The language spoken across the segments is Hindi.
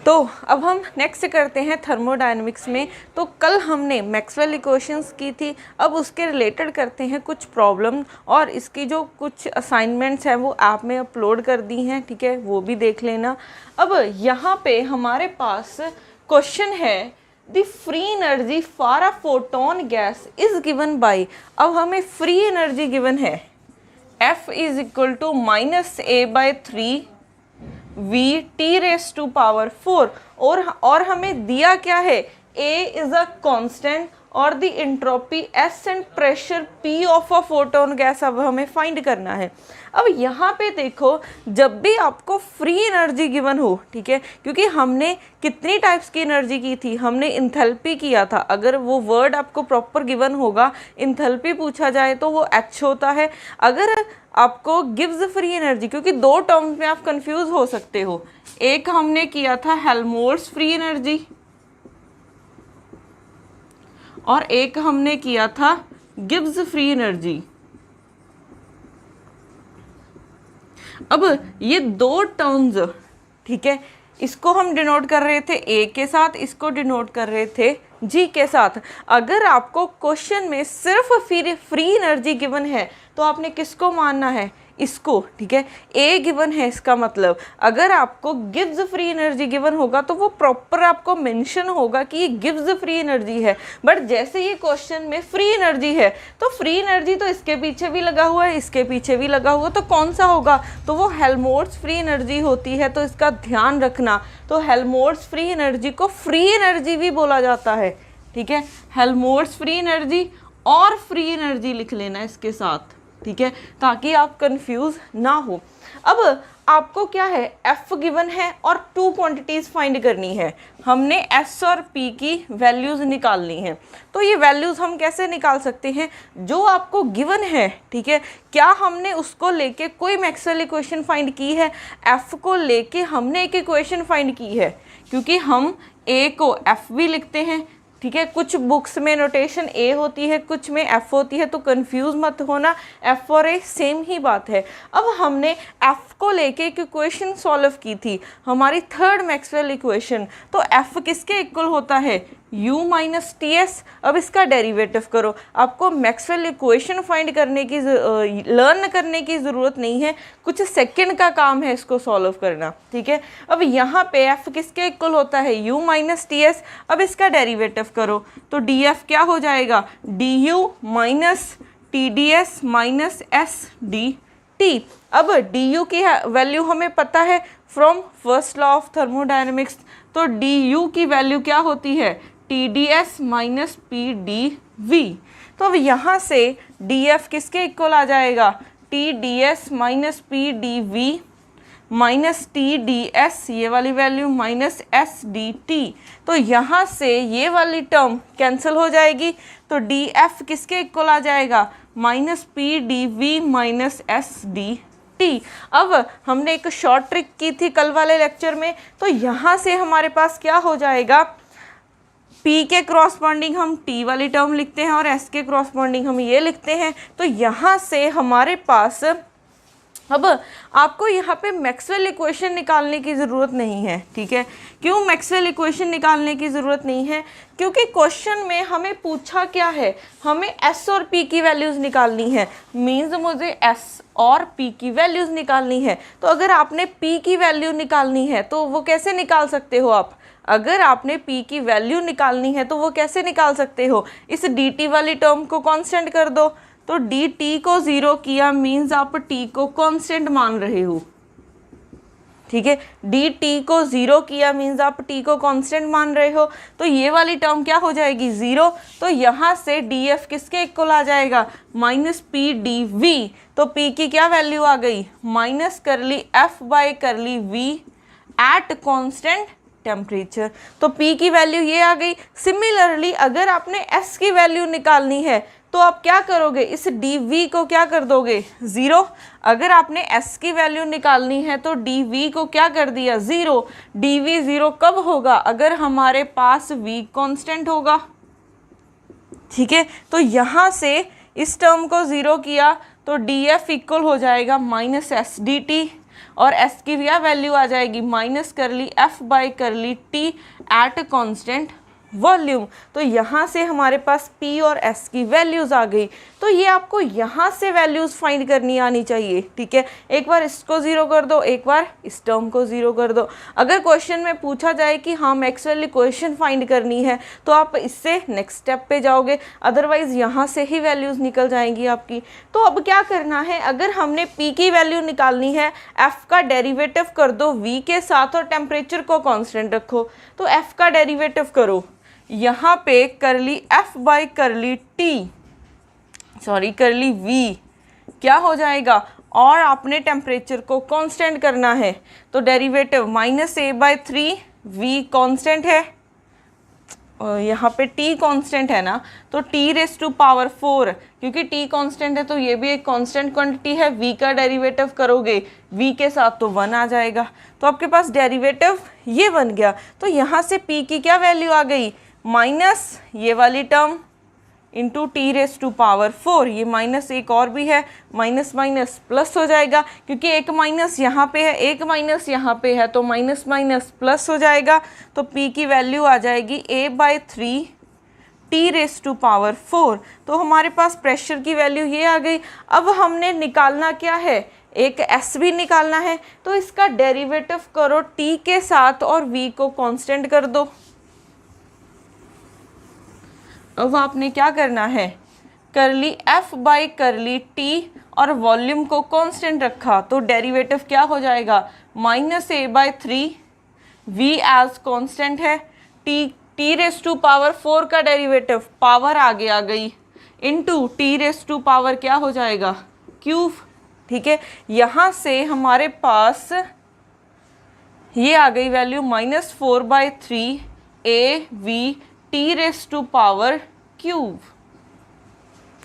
तो अब हम नेक्स्ट करते हैं थर्मोडायनेमिक्स में। तो कल हमने मैक्सवेल इक्वेशंस की थी, अब उसके रिलेटेड करते हैं कुछ प्रॉब्लम, और इसकी जो कुछ असाइनमेंट्स हैं वो ऐप में अपलोड कर दी हैं, ठीक है, वो भी देख लेना। अब यहाँ पे हमारे पास क्वेश्चन है the free energy for a photon gas is given by. अब हमें फ्री एनर्जी गिवन है F is equal to -a/3 v t⁴ और हमें दिया क्या है, A इज अ कांस्टेंट और the entropy S and pressure P of a photon gas अब हमें फाइंड करना है। अब यहाँ पे देखो, जब भी आपको फ्री एनर्जी गिवन हो, ठीक है, क्योंकि हमने कितनी टाइप्स की एनर्जी की थी, हमने इंथैल्पी किया था। अगर वो वर्ड आपको प्रॉपर गिवन होगा, इंथैल्पी पूछा जाए तो वो H होता है। अगर आपको गिव्स फ्री एनर्जी, क्योंकि दो टर्म्स में आप कंफ्यूज हो सकते हो, एक हमने किया था हेल्महोल्ट्ज़ फ्री एनर्जी और एक हमने किया था गिब्स फ्री एनर्जी। अब ये दो टर्म्स, ठीक है, इसको हम डिनोट कर रहे थे ए के साथ, इसको डिनोट कर रहे थे जी के साथ। अगर आपको क्वेश्चन में सिर्फ फ्री एनर्जी गिवन है तो आपने किसको मानना है, इसको, ठीक है, ए गिवन है, इसका मतलब अगर आपको गिव्स फ्री एनर्जी गिवन होगा तो वो प्रॉपर आपको मेंशन होगा कि ये गिव्स फ्री एनर्जी है। बट जैसे ये क्वेश्चन में फ्री एनर्जी है तो फ्री एनर्जी तो इसके पीछे भी लगा हुआ है, इसके पीछे भी लगा हुआ, तो कौन सा होगा, तो वो हेल्महोल्ट्ज़ फ्री एनर्जी होती है। तो इसका ध्यान रखना, तो हेल्महोल्ट्ज़ फ्री एनर्जी को फ्री एनर्जी भी बोला जाता है, ठीक है, हेल्महोल्ट्ज़ फ्री एनर्जी और फ्री एनर्जी लिख लेना इसके साथ, ठीक है, ताकि आप कंफ्यूज ना हो। अब आपको क्या है, F गिवन है और टू क्वांटिटीज़ फाइंड करनी है। हमने S और P की वैल्यूज़ निकालनी है। तो ये वैल्यूज़ हम कैसे निकाल सकते हैं, जो आपको गिवन है, ठीक है, क्या हमने उसको लेके कोई मैक्सवेल इक्वेशन फाइंड की है, F को लेके हमने एक इक्वेशन फाइंड की है, क्योंकि हम A को F भी लिखते हैं, ठीक है, कुछ बुक्स में नोटेशन ए होती है, कुछ में एफ होती है, तो कंफ्यूज मत होना, एफ और ए सेम ही बात है। अब हमने एफ को लेके एक इक्वेशन सॉल्व की थी, हमारी थर्ड मैक्सवेल इक्वेशन। तो एफ किसके इक्वल होता है, u माइनस टी एस। अब इसका डेरिवेटिव करो, आपको मैक्सवेल इक्वेशन फाइंड करने की लर्न करने की ज़रूरत नहीं है, कुछ सेकंड का काम है इसको सॉल्व करना, ठीक है। अब यहाँ पे f किसके इक्वल होता है, u माइनस टी एस। अब इसका डेरिवेटिव करो तो df क्या हो जाएगा, du minus T D S minus S D T. अब du की वैल्यू हमें पता है from first law of thermodynamics, तो du की वैल्यू क्या होती है, T D S minus P D V. तो अब यहाँ से df किसके इक्वल आ जाएगा, T D S minus P D V minus T D S, ये वाली value minus S D T. तो यहाँ से ये वाली टर्म कैंसिल हो जाएगी, तो डी एफ किसके इक्वल आ जाएगा, minus P D V minus S D T. अब हमने एक शॉर्ट ट्रिक की थी कल वाले लेक्चर में, तो यहाँ से हमारे पास क्या हो जाएगा, P के क्रॉसपॉन्डिंग हम T वाली टर्म लिखते हैं और S के क्रॉसपॉन्डिंग हम ये लिखते हैं। तो यहाँ से हमारे पास, अब आपको यहाँ पे मैक्सवेल इक्वेशन निकालने की ज़रूरत नहीं है, ठीक है। क्यों मैक्सवेल इक्वेशन निकालने की ज़रूरत नहीं है, क्योंकि क्वेश्चन में हमें पूछा क्या है, हमें S और P की वैल्यूज़ निकालनी है, मीन्स मुझे S और P की वैल्यूज़ निकालनी है। तो अगर आपने P की वैल्यू निकालनी है तो वो कैसे निकाल सकते हो आप, अगर आपने P की वैल्यू निकालनी है तो वो कैसे निकाल सकते हो, इस dt वाली टर्म को कांस्टेंट कर दो। तो dt को ज़ीरो किया मीन्स आप t को कांस्टेंट मान रहे हो, ठीक है, dt को ज़ीरो किया मीन्स आप t को कांस्टेंट मान रहे हो। तो ये वाली टर्म क्या हो जाएगी, ज़ीरो। तो यहाँ से df किसके इक्वल आ जाएगा, माइनस पी डी वी। तो p की क्या वैल्यू आ गई, माइनस करली f बाई करली v एट कॉन्स्टेंट टेम्परेचर। तो P की वैल्यू ये आ गई। सिमिलरली अगर आपने S की वैल्यू निकालनी है तो आप क्या करोगे, इस dv को क्या कर दोगे, ज़ीरो। अगर आपने S की वैल्यू निकालनी है तो dv को क्या कर दिया, ज़ीरो। dv ज़ीरो कब होगा, अगर हमारे पास v कांस्टेंट होगा, ठीक है। तो यहाँ से इस टर्म को ज़ीरो किया तो df इक्वल हो जाएगा माइनस एस डी टी। और एस की क्या वैल्यू आ जाएगी, माइनस करली F by curly T at constant volume. तो यहाँ से हमारे पास P और S की वैल्यूज़ आ गई। तो ये आपको यहाँ से वैल्यूज़ फाइंड करनी आनी चाहिए, ठीक है। एक बार इसको ज़ीरो कर दो, एक बार इस टर्म को ज़ीरो कर दो। अगर क्वेश्चन में पूछा जाए कि हाँ मैक्सवेल इक्वेशन फाइंड करनी है तो आप इससे नेक्स्ट स्टेप पे जाओगे, अदरवाइज़ यहाँ से ही वैल्यूज़ निकल जाएंगी आपकी। तो अब क्या करना है, अगर हमने P की वैल्यू निकालनी है, F का डेरिवेटिव कर दो V के साथ और टेम्परेचर को कॉन्स्टेंट रखो। तो F का डेरिवेटिव करो, यहाँ पे करली F by curly T, sorry करली वी क्या हो जाएगा, और आपने टेम्परेचर को कांस्टेंट करना है। तो derivative minus A by three, V constant है, और यहाँ पे टी कांस्टेंट है ना, तो टी रेस टू पावर 4, क्योंकि टी कांस्टेंट है तो ये भी एक कांस्टेंट क्वांटिटी है। वी का डेरिवेटिव करोगे वी के साथ तो 1 आ जाएगा, तो आपके पास डेरिवेटिव ये बन गया। तो यहाँ से पी की क्या वैल्यू आ गई, माइनस ये वाली term into T raise to power 4, ये माइनस एक और भी है, माइनस माइनस प्लस हो जाएगा, क्योंकि एक माइनस यहाँ पे है, एक माइनस यहाँ पे है, तो माइनस माइनस प्लस हो जाएगा। तो P की वैल्यू आ जाएगी a by three T raise to power 4। तो हमारे पास प्रेशर की वैल्यू ये आ गई। अब हमने निकालना क्या है, एक S भी निकालना है, तो इसका डेरिवेटिव करो T के साथ और V को कांस्टेंट कर दो। अब आपने क्या करना है, curly F by curly T और वॉल्यूम को कांस्टेंट रखा, तो डेरिवेटिव क्या हो जाएगा, minus A by three, V as constant है, टी रेस टू पावर 4 का डेरिवेटिव पावर आगे आ गई, into T raise to power क्या हो जाएगा, क्यूब, ठीक है। यहाँ से हमारे पास ये आ गई value minus 4 by three A V T raise to power cube,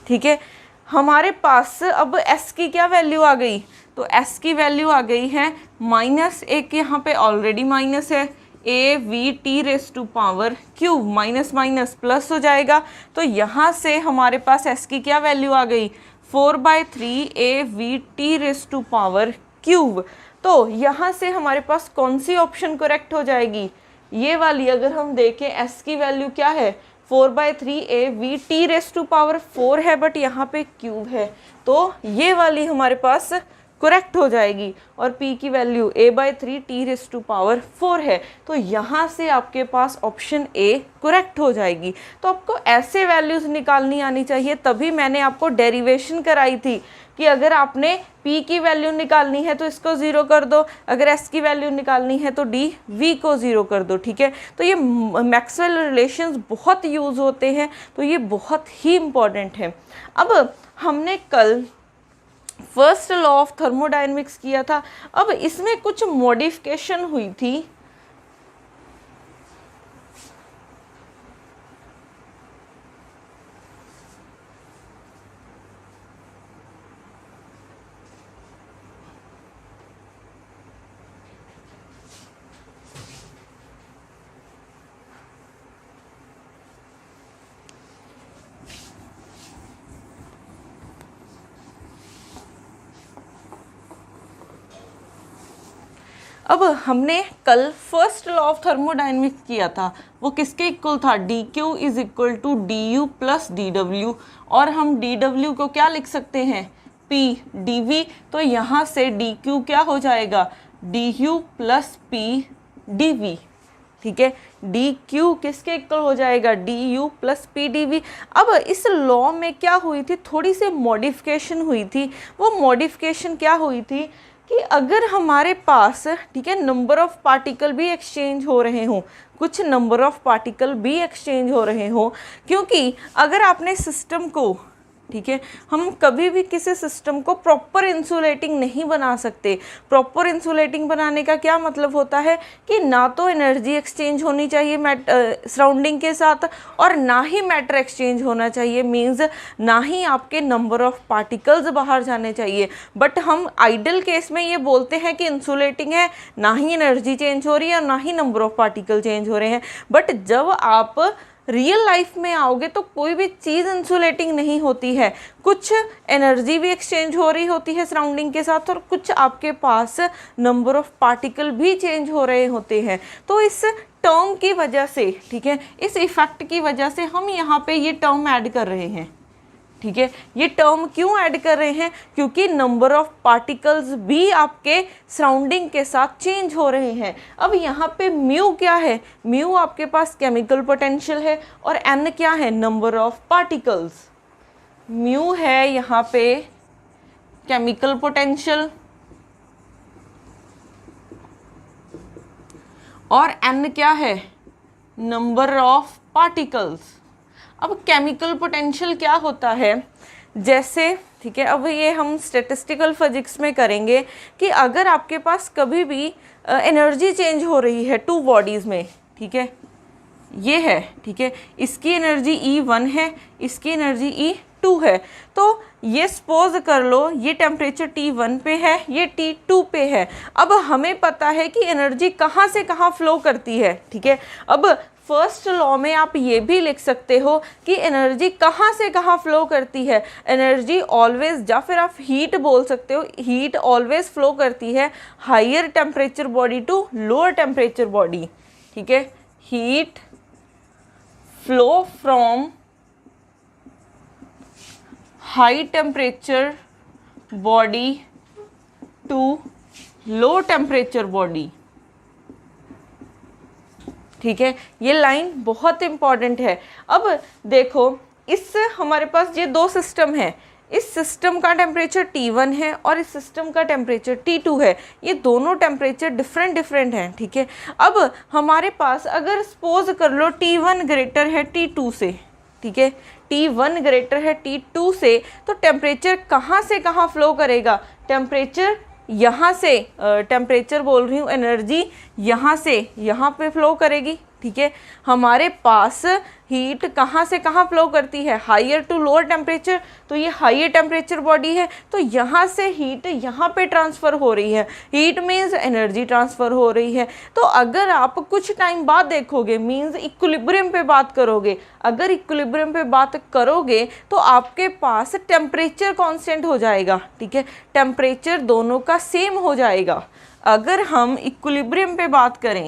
ठीक है। हमारे पास अब S की क्या वैल्यू आ गई, तो S की वैल्यू आ गई है माइनस, एक यहाँ पे ऑलरेडी माइनस है, A V T raise to power cube, minus minus plus हो जाएगा। तो यहाँ से हमारे पास S की क्या वैल्यू आ गई, 4 by three A V T raise to power cube. तो यहाँ से हमारे पास कौन सी ऑप्शन करेक्ट हो जाएगी, ये वाली। अगर हम देखें S की वैल्यू क्या है, 4 by three A V T raise to power 4 है, बट यहाँ पे क्यूब है, तो ये वाली हमारे पास करेक्ट हो जाएगी। और P की value a by three T raise to power 4 है, तो यहाँ से आपके पास ऑप्शन A करेक्ट हो जाएगी। तो आपको ऐसे वैल्यूज़ निकालनी आनी चाहिए, तभी मैंने आपको डेरिवेशन कराई थी कि अगर आपने P की वैल्यू निकालनी है तो इसको ज़ीरो कर दो, अगर S की वैल्यू निकालनी है तो D V को ज़ीरो कर दो, ठीक है। तो ये मैक्सवेल रिलेशंस बहुत यूज़ होते हैं, तो ये बहुत ही इम्पॉर्टेंट है। अब हमने कल फर्स्ट लॉ ऑफ थर्मोडायनेमिक्स किया था, अब इसमें कुछ मॉडिफिकेशन हुई थी। अब हमने कल फर्स्ट लॉ ऑफ थर्मोडायनेमिक्स किया था, वो किसके इक्वल था, dq is equal to du plus dw, और हम dw को क्या लिख सकते हैं, p dv। तो यहाँ से dq क्या हो जाएगा, du प्लस p dv, ठीक है। dq किसके इक्वल हो जाएगा, du प्लस p dv। अब इस लॉ में क्या हुई थी, थोड़ी सी मॉडिफिकेशन हुई थी। वो मॉडिफिकेशन क्या हुई थी कि अगर हमारे पास, ठीक है, नंबर ऑफ पार्टिकल भी एक्सचेंज हो रहे हों, कुछ नंबर ऑफ पार्टिकल भी एक्सचेंज हो रहे हों, क्योंकि अगर आपने सिस्टम को, ठीक है, हम कभी भी किसी सिस्टम को प्रॉपर इंसुलेटिंग नहीं बना सकते। प्रॉपर इंसुलेटिंग बनाने का क्या मतलब होता है कि ना तो एनर्जी एक्सचेंज होनी चाहिए सराउंडिंग के साथ, और ना ही मैटर एक्सचेंज होना चाहिए, मींस ना ही आपके नंबर ऑफ पार्टिकल्स बाहर जाने चाहिए। बट हम आइडल केस में ये बोलते हैं कि इंसुलेटिंग है, ना ही एनर्जी चेंज हो रही है और ना ही नंबर ऑफ पार्टिकल चेंज हो रहे हैं। बट जब आप रियल लाइफ में आओगे तो कोई भी चीज़ इंसुलेटिंग नहीं होती है, कुछ एनर्जी भी एक्सचेंज हो रही होती है सराउंडिंग के साथ और कुछ आपके पास नंबर ऑफ पार्टिकल भी चेंज हो रहे होते हैं। तो इस टर्म की वजह से, ठीक है, इस इफेक्ट की वजह से हम यहाँ पे ये टर्म ऐड कर रहे हैं, ठीक है। ये टर्म क्यों ऐड कर रहे हैं? क्योंकि नंबर ऑफ पार्टिकल्स भी आपके सराउंडिंग के साथ चेंज हो रहे हैं। अब यहाँ पे म्यू क्या है? म्यू आपके पास केमिकल पोटेंशियल है और एन क्या है? Number of particles. म्यू है यहाँ पे केमिकल पोटेंशियल और एन क्या है? Number of particles. अब केमिकल पोटेंशियल क्या होता है? जैसे, ठीक है, अब ये हम स्टैटिस्टिकल फिजिक्स में करेंगे कि अगर आपके पास कभी भी एनर्जी चेंज हो रही है टू बॉडीज़ में, ठीक है, ये है, ठीक है, इसकी एनर्जी E1 है, इसकी एनर्जी E2 है, तो ये सपोज कर लो ये टेम्परेचर T1 पे है, ये T2 पे है। अब हमें पता है कि एनर्जी कहाँ से कहाँ फ्लो करती है, ठीक है। अब फर्स्ट लॉ में आप ये भी लिख सकते हो कि एनर्जी कहाँ से कहाँ फ्लो करती है। एनर्जी ऑलवेज, या फिर आप हीट बोल सकते हो, हीट ऑलवेज फ्लो करती है higher temperature body to lower temperature body, ठीक है। Heat flow from high temperature body to low temperature body, ठीक है। ये लाइन बहुत इंपॉर्टेंट है। अब देखो, इस हमारे पास ये दो सिस्टम है, इस सिस्टम का टेम्परेचर T1 है और इस सिस्टम का टेम्परेचर T2 है। ये दोनों टेम्परेचर डिफरेंट हैं, ठीक है। अब हमारे पास अगर सपोज कर लो T1 ग्रेटर है T2 से, ठीक है, T1 ग्रेटर है T2 से, तो टेम्परेचर कहाँ से कहाँ फ्लो करेगा? टेम्परेचर यहाँ से, टेम्परेचर बोल रही हूँ, एनर्जी यहाँ से यहाँ पे फ्लो करेगी, ठीक है। हमारे पास हीट कहाँ से कहाँ फ्लो करती है? हायर टू लोअर टेम्परेचर, तो ये हायर टेम्परेचर बॉडी है, तो यहाँ से हीट यहाँ पे ट्रांसफ़र हो रही है। हीट मीन्स एनर्जी ट्रांसफ़र हो रही है। तो अगर आप कुछ टाइम बाद देखोगे, मीन्स इक्विलिब्रियम पे बात करोगे, अगर इक्विलिब्रियम पे बात करोगे तो आपके पास टेम्परेचर कांस्टेंट हो जाएगा, ठीक है, टेम्परेचर दोनों का सेम हो जाएगा। अगर हम इक्विलिब्रियम पे बात करें,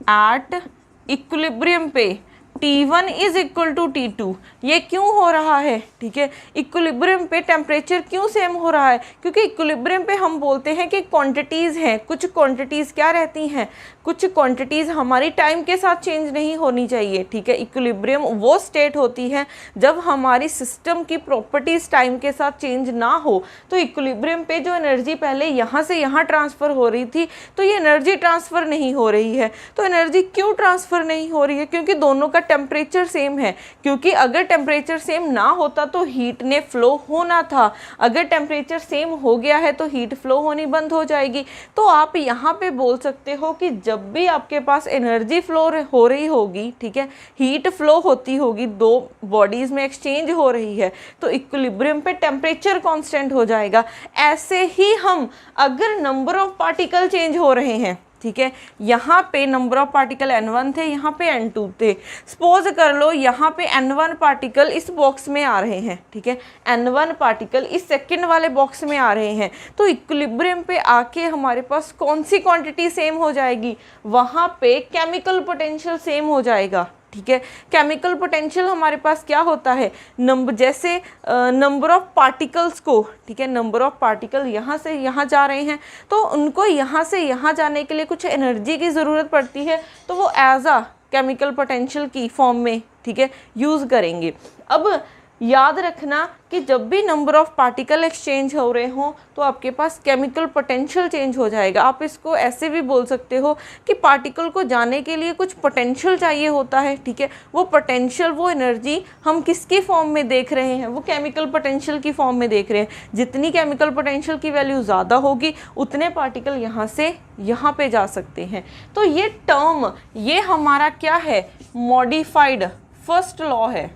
एट इक्विलिब्रियम पे T1 is equal to T2, ये क्यों हो रहा है? ठीक है, इक्विलिब्रियम पे टेम्परेचर क्यों सेम हो रहा है? क्योंकि इक्विलिब्रियम पे हम बोलते हैं कि क्वांटिटीज़ हैं, कुछ क्वांटिटीज़ क्या रहती हैं, कुछ क्वांटिटीज़ हमारी टाइम के साथ चेंज नहीं होनी चाहिए। ठीक है, इक्विलिब्रियम वो स्टेट होती है जब हमारी सिस्टम की प्रॉपर्टीज़ टाइम के साथ चेंज ना हो। तो इक्विलिब्रियम पे जो एनर्जी पहले यहाँ से यहाँ ट्रांसफ़र हो रही थी, तो ये एनर्जी ट्रांसफ़र नहीं हो रही है। तो एनर्जी क्यों ट्रांसफ़र नहीं हो रही है? क्योंकि दोनों का टेम्परेचर सेम है। क्योंकि अगर टेम्परेचर सेम ना होता तो हीट ने फ्लो होना था। अगर टेम्परेचर सेम हो गया है तो हीट फ्लो होनी बंद हो जाएगी। तो आप यहाँ पे बोल सकते हो कि जब भी आपके पास एनर्जी फ्लो हो रही होगी, ठीक है, हीट फ्लो होती होगी, दो बॉडीज़ में एक्सचेंज हो रही है, तो इक्विलिब्रियम पे टेम्परेचर कांस्टेंट हो जाएगा। ऐसे ही हम अगर नंबर ऑफ पार्टिकल चेंज हो रहे हैं, ठीक है, यहाँ पे नंबर ऑफ पार्टिकल N1 थे, यहाँ पे N2 थे। सपोज कर लो यहाँ पे N1 पार्टिकल इस बॉक्स में आ रहे हैं, ठीक है, N1 पार्टिकल इस सेकंड वाले बॉक्स में आ रहे हैं। तो इक्विलिब्रियम पे आके हमारे पास कौन सी क्वांटिटी सेम हो जाएगी? वहाँ पे केमिकल पोटेंशियल सेम हो जाएगा। ठीक है, केमिकल पोटेंशियल हमारे पास क्या होता है? जैसे नंबर ऑफ पार्टिकल्स को, ठीक है, नंबर ऑफ पार्टिकल यहाँ से यहाँ जा रहे हैं, तो उनको यहाँ से यहाँ जाने के लिए कुछ एनर्जी की ज़रूरत पड़ती है, तो वो एज आ केमिकल पोटेंशियल की फॉर्म में, ठीक है, यूज़ करेंगे। अब याद रखना कि जब भी नंबर ऑफ पार्टिकल एक्सचेंज हो रहे हों तो आपके पास केमिकल पोटेंशियल चेंज हो जाएगा। आप इसको ऐसे भी बोल सकते हो कि पार्टिकल को जाने के लिए कुछ पोटेंशियल चाहिए होता है। ठीक है, वो पोटेंशियल, वो एनर्जी हम किसकी फॉर्म में देख रहे हैं? वो केमिकल पोटेंशियल की फॉर्म में देख रहे हैं। जितनी केमिकल पोटेंशियल की वैल्यू ज़्यादा होगी उतने पार्टिकल यहाँ से यहाँ पे जा सकते हैं। तो ये टर्म, ये हमारा क्या है? मॉडिफाइड फर्स्ट लॉ है,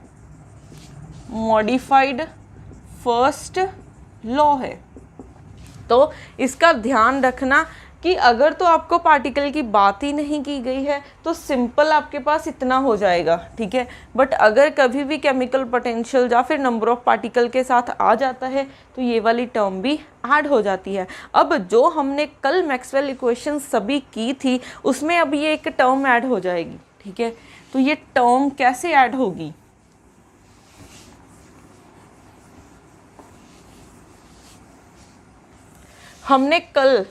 मॉडिफाइड फर्स्ट लॉ है। तो इसका ध्यान रखना कि अगर तो आपको पार्टिकल की बात ही नहीं की गई है तो सिंपल आपके पास इतना हो जाएगा, ठीक है। बट अगर कभी भी केमिकल पोटेंशियल या फिर नंबर ऑफ पार्टिकल के साथ आ जाता है तो ये वाली टर्म भी ऐड हो जाती है। अब जो हमने कल मैक्सवेल इक्वेशन सभी की थी उसमें अब ये एक टर्म ऐड हो जाएगी, ठीक है। तो ये टर्म कैसे ऐड होगी, हमने कल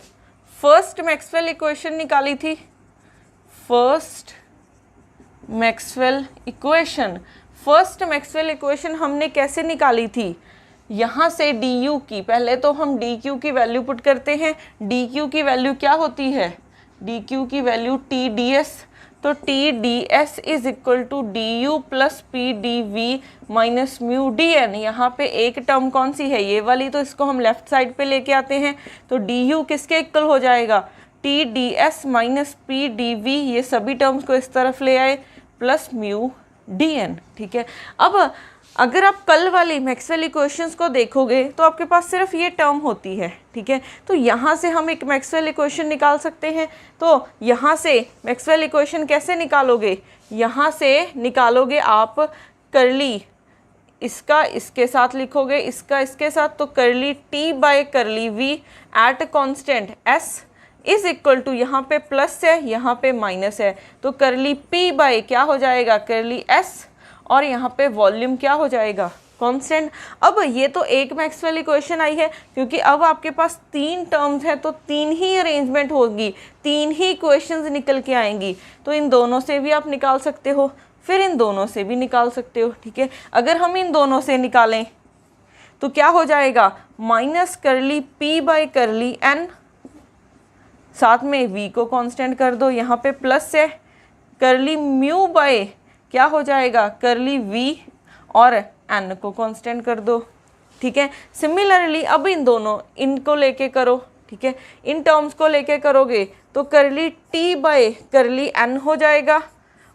फर्स्ट मैक्सवेल इक्वेशन निकाली थी। फर्स्ट मैक्सवेल इक्वेशन हमने कैसे निकाली थी, यहाँ से डी यू की, पहले तो हम डी क्यू की वैल्यू पुट करते हैं। डी क्यू की वैल्यू क्या होती है, डी क्यू की वैल्यू टी डी एस, तो T D S is equal to D U plus P D V minus mu D N. यहाँ पे एक टर्म कौन सी है, ये वाली, तो इसको हम लेफ्ट साइड पे लेके आते हैं। तो डी यू किसके इक्वल हो जाएगा, T D S minus P D V, ये सभी टर्म्स को इस तरफ ले आए, प्लस म्यू डी एन, ठीक है। अब अगर आप कल वाली मैक्सवेल इक्वेशंस को देखोगे तो आपके पास सिर्फ ये टर्म होती है, ठीक है। तो यहाँ से हम एक मैक्सवेल इक्वेशन निकाल सकते हैं। तो यहाँ से मैक्सवेल इक्वेशन कैसे निकालोगे, यहाँ से निकालोगे आप करली, इसका इसके साथ लिखोगे, इसका इसके साथ, तो curly T by curly V at constant एस इज इक्वल टू, यहाँ पे प्लस है यहाँ पे माइनस है, तो करली पी बाय क्या हो जाएगा, करली एस, और यहाँ पे वॉल्यूम क्या हो जाएगा, कांस्टेंट। अब ये तो एक मैक्सवेल इक्वेशन आई है, क्योंकि अब आपके पास तीन टर्म्स है तो तीन ही अरेंजमेंट होगी, तीन ही इक्वेशंस निकल के आएंगी। तो इन दोनों से भी आप निकाल सकते हो, फिर इन दोनों से भी निकाल सकते हो, ठीक है। अगर हम इन दोनों से निकालें तो क्या हो जाएगा, माइनस करली पी बाय करली एन, साथ में v को कांस्टेंट कर दो, यहाँ पे प्लस है, करली म्यू बाय क्या हो जाएगा, करली v, और n को कांस्टेंट कर दो, ठीक है। सिमिलरली अब इन दोनों, इनको लेके करो, ठीक है, इन टर्म्स को लेके करोगे तो करली t बाय करली n हो जाएगा,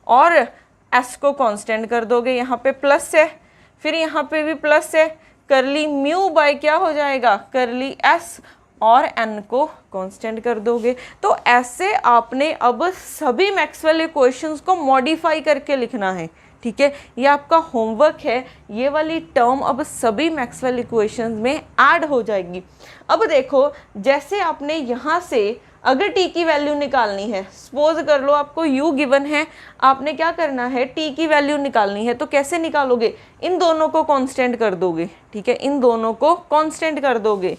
और s को कांस्टेंट कर दोगे, यहाँ पे प्लस है, फिर यहाँ पे भी प्लस है, करली म्यू बाय क्या हो जाएगा, करली s, और n को कांस्टेंट कर दोगे। तो ऐसे आपने अब सभी मैक्सवेल इक्वेशंस को मॉडिफाई करके लिखना है, ठीक है। ये आपका होमवर्क है, ये वाली टर्म अब सभी मैक्सवेल इक्वेशंस में ऐड हो जाएगी। अब देखो, जैसे आपने यहाँ से अगर t की वैल्यू निकालनी है, सपोज कर लो आपको u गिवन है, आपने क्या करना है, t की वैल्यू निकालनी है, तो कैसे निकालोगे, इन दोनों को कांस्टेंट कर दोगे, ठीक है, इन दोनों को कांस्टेंट कर दोगे।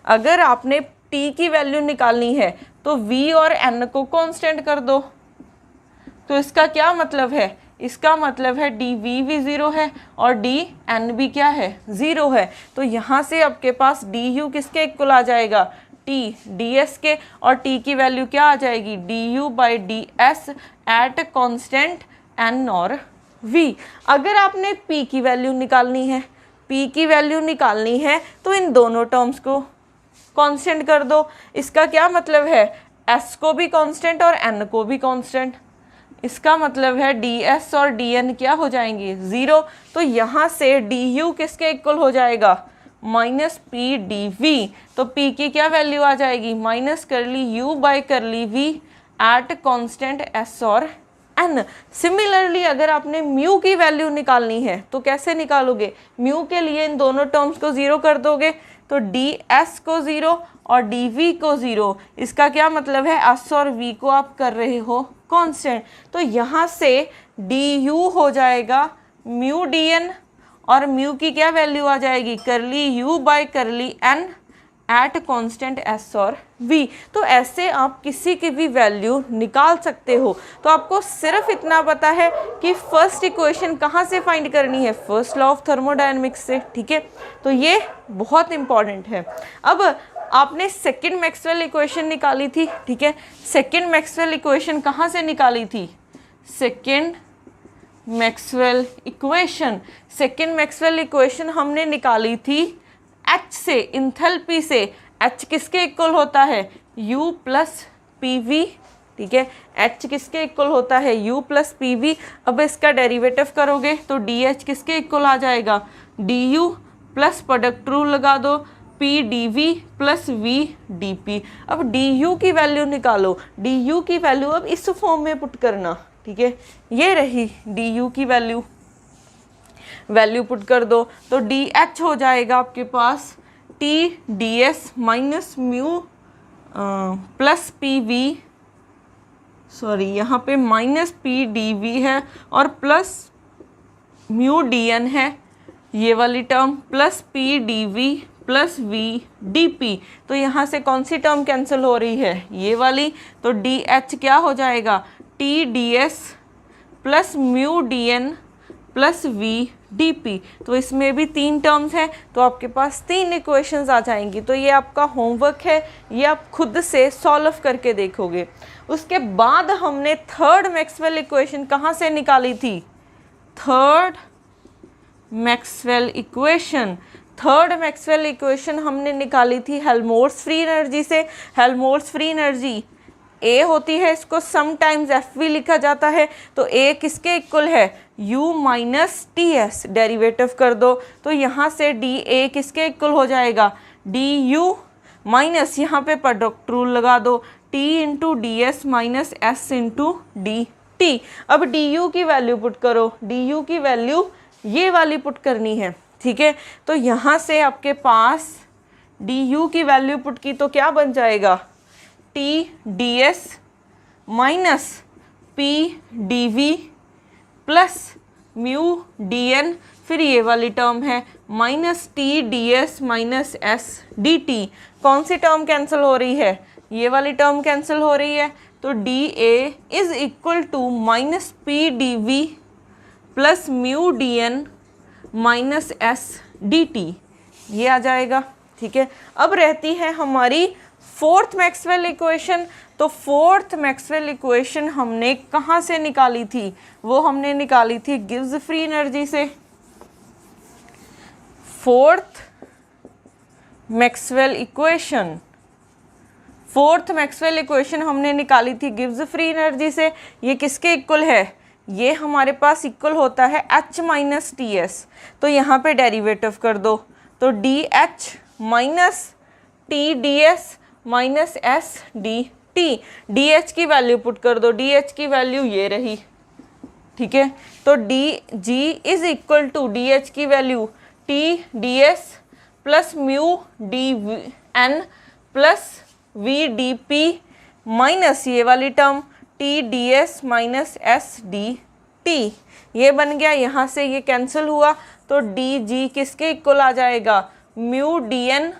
अगर आपने t की वैल्यू निकालनी है तो v और n को कांस्टेंट कर दो। तो इसका क्या मतलब है, इसका मतलब है dv भी 0 है और dn भी क्या है, 0 है। तो यहाँ से आपके पास du किसके इक्वल आ जाएगा, t ds के, और t की वैल्यू क्या आ जाएगी, du by ds at constant n और v। अगर आपने p की वैल्यू निकालनी है, p की वैल्यू निकालनी है तो इन दोनों टर्म्स को कांस्टेंट कर दो। इसका क्या मतलब है, s को भी कांस्टेंट और n को भी कांस्टेंट, इसका मतलब है ds और dn क्या हो जाएंगे, 0। तो यहाँ से du किसके इक्वल हो जाएगा, माइनस पी डी वी। तो p की क्या वैल्यू आ जाएगी, माइनस करली u बाय करली v एट कांस्टेंट s और n। सिमिलरली अगर आपने म्यू की वैल्यू निकालनी है तो कैसे निकालोगे, म्यू के लिए इन दोनों टर्म्स को 0 कर दोगे, तो ds को 0 और dv को 0। इसका क्या मतलब है, s और v को आप कर रहे हो कांस्टेंट। तो यहाँ से du हो जाएगा म्यू dn, और म्यू की क्या वैल्यू आ जाएगी, करली u बाय करली n एट कांस्टेंट s और v। तो ऐसे आप किसी की भी वैल्यू निकाल सकते हो। तो आपको सिर्फ इतना पता है कि फर्स्ट इक्वेशन कहाँ से फाइंड करनी है, फर्स्ट लॉ ऑफ थर्मोडायनेमिक्स से, ठीक है। तो ये बहुत इंपॉर्टेंट है। अब आपने सेकंड मैक्सवेल इक्वेशन निकाली थी, ठीक है। सेकंड मैक्सवेल इक्वेशन कहाँ से निकाली थी, सेकंड मैक्सवेल इक्वेशन हमने निकाली थी H से, इंथैल्पी से। H किसके इक्वल होता है, U प्लस पी वी, ठीक है। H किसके इक्वल होता है, U प्लस पी वी। अब इसका डेरिवेटिव करोगे तो DH किसके इक्वल आ जाएगा, DU प्लस प्रोडक्ट रूल लगा दो, P D V plus V D P. अब डी यू की वैल्यू निकालो, डी यू की वैल्यू अब इस फॉर्म में पुट करना, ठीक है, ये रही डी यू की वैल्यू पुट कर दो तो डी एच हो जाएगा आपके पास T D S minus mu plus P V, sorry यहाँ पे माइनस पी डी वी है और प्लस म्यू डी एन है ये वाली term, plus P D V plus V D P. तो यहाँ से कौन सी टर्म कैंसिल हो रही है, ये वाली, तो डी एच क्या हो जाएगा T D S plus mu D N plus V D P. तो इसमें भी 3 टर्म्स हैं, तो आपके पास 3 इक्वेशंस आ जाएंगी। तो ये आपका होमवर्क है, ये आप खुद से सॉल्व करके देखोगे। उसके बाद हमने थर्ड मैक्सवेल इक्वेशन कहाँ से निकाली थी, थर्ड मैक्सवेल इक्वेशन हमने निकाली थी हेल्महोल्ट्ज़ फ्री एनर्जी से। हेल्महोल्ट्ज़ फ्री एनर्जी ए होती है, इसको समटाइम्स एफ भी लिखा जाता है। तो ए किसके इक्वल है, u minus T S, derivative कर दो तो यहाँ से डी ए किसके इक्वल हो जाएगा, डी यू माइनस यहाँ पे प्रोडक्ट रूल लगा दो, t into D S minus S into D T. अब डी यू की वैल्यू पुट करो, डी यू की वैल्यू ये वाली पुट करनी है, ठीक है। तो यहाँ से आपके पास डी यू की वैल्यू पुट की तो क्या बन जाएगा, T D S minus P D V plus mu D N, फिर ये वाली टर्म है minus T D S minus S D T. कौन सी टर्म कैंसिल हो रही है, ये वाली टर्म कैंसिल हो रही है। तो D A is equal to minus P D V plus mu D N minus S D T, ये आ जाएगा, ठीक है। अब रहती है हमारी फोर्थ मैक्सवेल इक्वेशन। तो फोर्थ मैक्सवेल इक्वेशन हमने कहाँ से निकाली थी, वो हमने निकाली थी गिब्स फ्री एनर्जी से। फोर्थ मैक्सवेल इक्वेशन हमने निकाली थी गिब्स फ्री एनर्जी से। ये किसके इक्वल है, ये हमारे पास इक्वल होता है h माइनस टी एस। तो यहाँ पे डेरिवेटिव कर दो तो D H minus T D S minus S D T. D H की वैल्यू पुट कर दो, डी एच की वैल्यू ये रही, ठीक है। तो D G is equal to D H की value T D S plus mu D N plus V D P minus ये वाली term T D S minus S D T, ये बन गया। यहाँ से ये कैंसिल हुआ तो डी जी किसके इक्वल आ जाएगा, mu D N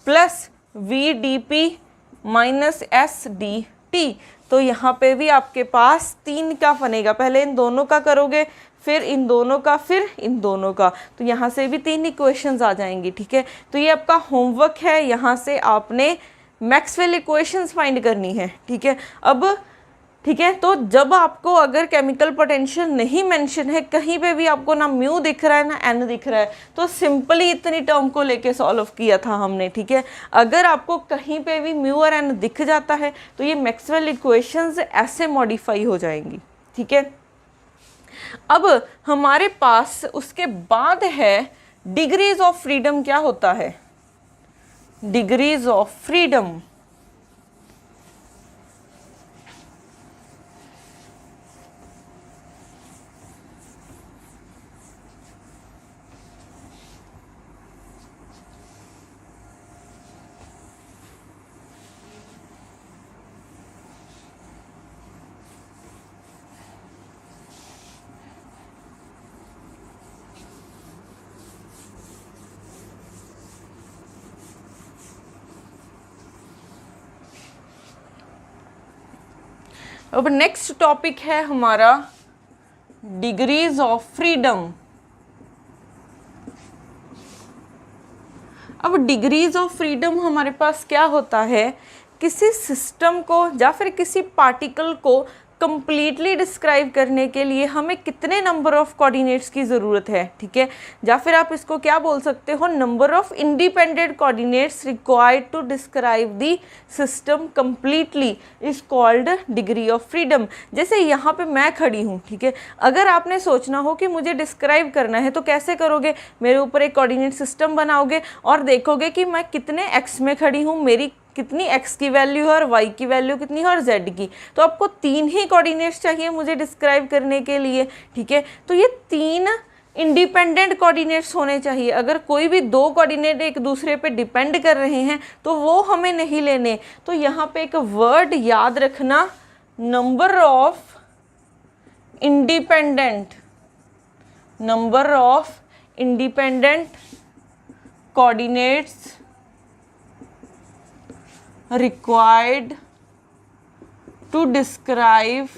plus V D P minus S D T. तो यहाँ पे भी आपके पास 3 का बनेगा, पहले इन दोनों का करोगे फिर इन दोनों का फिर इन दोनों का, तो यहाँ से भी 3 इक्वेशंस आ जाएंगी, ठीक है। तो ये आपका होमवर्क है, यहाँ से आपने मैक्सवेल इक्वेशंस फाइंड करनी है, ठीक है। अब ठीक है, तो जब आपको अगर केमिकल पोटेंशियल नहीं मेंशन है, कहीं पे भी आपको ना म्यू दिख रहा है ना एन दिख रहा है, तो सिंपली इतनी टर्म को लेके सॉल्व किया था हमने, ठीक है। अगर आपको कहीं पे भी म्यू और एन दिख जाता है तो ये मैक्सवेल इक्वेशंस ऐसे मॉडिफाई हो जाएंगी, ठीक है। अब हमारे पास उसके बाद है डिग्रीज ऑफ फ्रीडम। क्या होता है डिग्रीज ऑफ फ्रीडम? अब नेक्स्ट टॉपिक है हमारा डिग्रीज ऑफ फ्रीडम। अब डिग्रीज ऑफ फ्रीडम हमारे पास क्या होता है, किसी सिस्टम को या फिर किसी पार्टिकल को कंप्लीटली डिस्क्राइब करने के लिए हमें कितने नंबर ऑफ कोऑर्डिनेट्स की ज़रूरत है, ठीक है। या फिर आप इसको क्या बोल सकते हो, number of independent coordinates required to describe the system completely is called degree of freedom. जैसे यहाँ पे मैं खड़ी हूँ, ठीक है, अगर आपने सोचना हो कि मुझे डिस्क्राइब करना है तो कैसे करोगे, मेरे ऊपर एक कोऑर्डिनेट सिस्टम बनाओगे और देखोगे कि मैं कितने एक्स में खड़ी हूँ, मेरी कितनी x की वैल्यू है और y की वैल्यू कितनी है और z की। तो आपको 3 ही कोऑर्डिनेट्स चाहिए मुझे डिस्क्राइब करने के लिए, ठीक है। तो ये 3 इंडिपेंडेंट कोऑर्डिनेट्स होने चाहिए। अगर कोई भी 2 कोऑर्डिनेट एक दूसरे पे डिपेंड कर रहे हैं तो वो हमें नहीं लेने। तो यहाँ पे एक वर्ड याद रखना, number of independent coordinates required to describe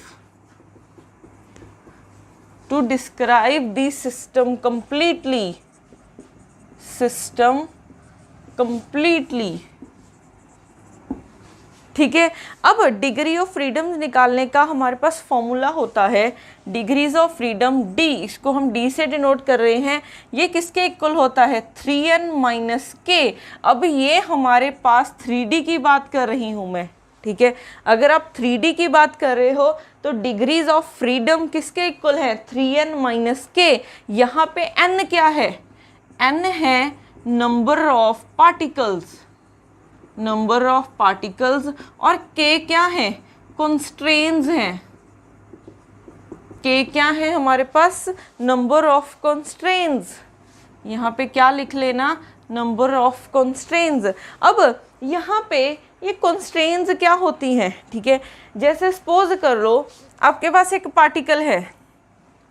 the system completely, ठीक है। अब डिग्री ऑफ फ्रीडम निकालने का हमारे पास फॉर्मूला होता है डिग्रीज ऑफ फ्रीडम डी, इसको हम डी से डिनोट कर रहे हैं। ये किसके इक्वल होता है, 3n माइनस के। अब ये हमारे पास 3D की बात कर रही हूँ मैं, ठीक है। अगर आप 3D की बात कर रहे हो तो डिग्रीज ऑफ फ्रीडम किसके इक्वल है, 3n माइनस के। यहाँ पे n क्या है, n है नंबर ऑफ पार्टिकल्स और k क्या है, कॉन्स्ट्रेंट्स हैं। k क्या है हमारे पास, नंबर ऑफ कॉन्स्ट्रेंट्स। यहाँ पे क्या लिख लेना, नंबर ऑफ कॉन्स्ट्रेंट्स। अब यहाँ पे ये कॉन्स्ट्रेंट्स क्या होती हैं, ठीक है। जैसे सपोज कर लो आपके पास एक पार्टिकल है,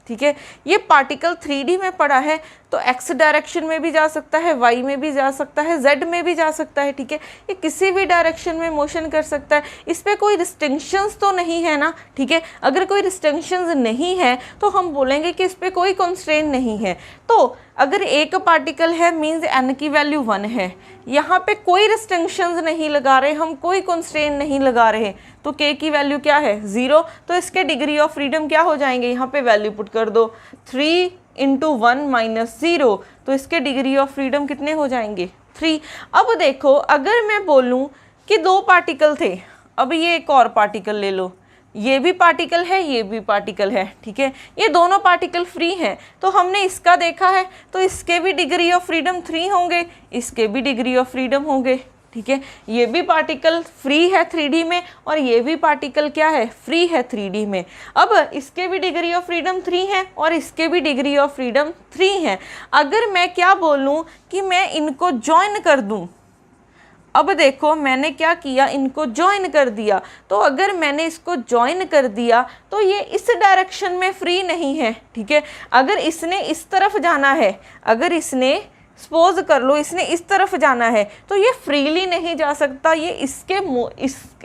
ठीक है। ये पार्टिकल 3D में पड़ा है तो x डायरेक्शन में भी जा सकता है, y में भी जा सकता है, z में भी जा सकता है, ठीक है। ये किसी भी डायरेक्शन में मोशन कर सकता है। इस पे कोई रिस्ट्रिक्शंस तो नहीं है ना, ठीक है। अगर कोई रिस्ट्रिक्शंस नहीं है तो हम बोलेंगे कि इस पे कोई कंस्ट्रेंट नहीं है। तो अगर एक पार्टिकल है मीन्स n की वैल्यू 1 है, यहाँ पे कोई रिस्ट्रिक्शंस नहीं लगा रहे हम, कोई कंस्ट्रेंट नहीं लगा रहे, तो k की वैल्यू क्या है, 0। तो इसके डिग्री ऑफ फ्रीडम क्या हो जाएंगे, यहाँ पे वैल्यू पुट कर दो, 3 इंटू 1 माइनस 0, तो इसके डिग्री ऑफ फ्रीडम कितने हो जाएंगे, 3। अब देखो अगर मैं बोलूँ कि 2 पार्टिकल थे, अब ये एक और पार्टिकल ले लो, ये भी पार्टिकल है, ये भी पार्टिकल है, ठीक है। ये दोनों पार्टिकल फ्री हैं, तो हमने इसका देखा है तो इसके भी डिग्री ऑफ फ्रीडम 3 होंगे, इसके भी डिग्री ऑफ फ्रीडम होंगे, ठीक है। ये भी पार्टिकल फ्री है 3D में और ये भी पार्टिकल क्या है, फ्री है 3D में। अब इसके भी डिग्री ऑफ फ्रीडम 3 है और इसके भी डिग्री ऑफ फ्रीडम 3 है। अगर मैं क्या बोलूँ कि मैं इनको ज्वाइन कर दूँ, अब देखो मैंने क्या किया, इनको ज्वाइन कर दिया। तो अगर मैंने इसको ज्वाइन कर दिया तो ये इस डायरेक्शन में फ्री नहीं है, ठीक है। अगर इसने इस तरफ जाना है, अगर इसने सपोज कर लो इसने इस तरफ जाना है तो ये फ्रीली नहीं जा सकता, ये इसके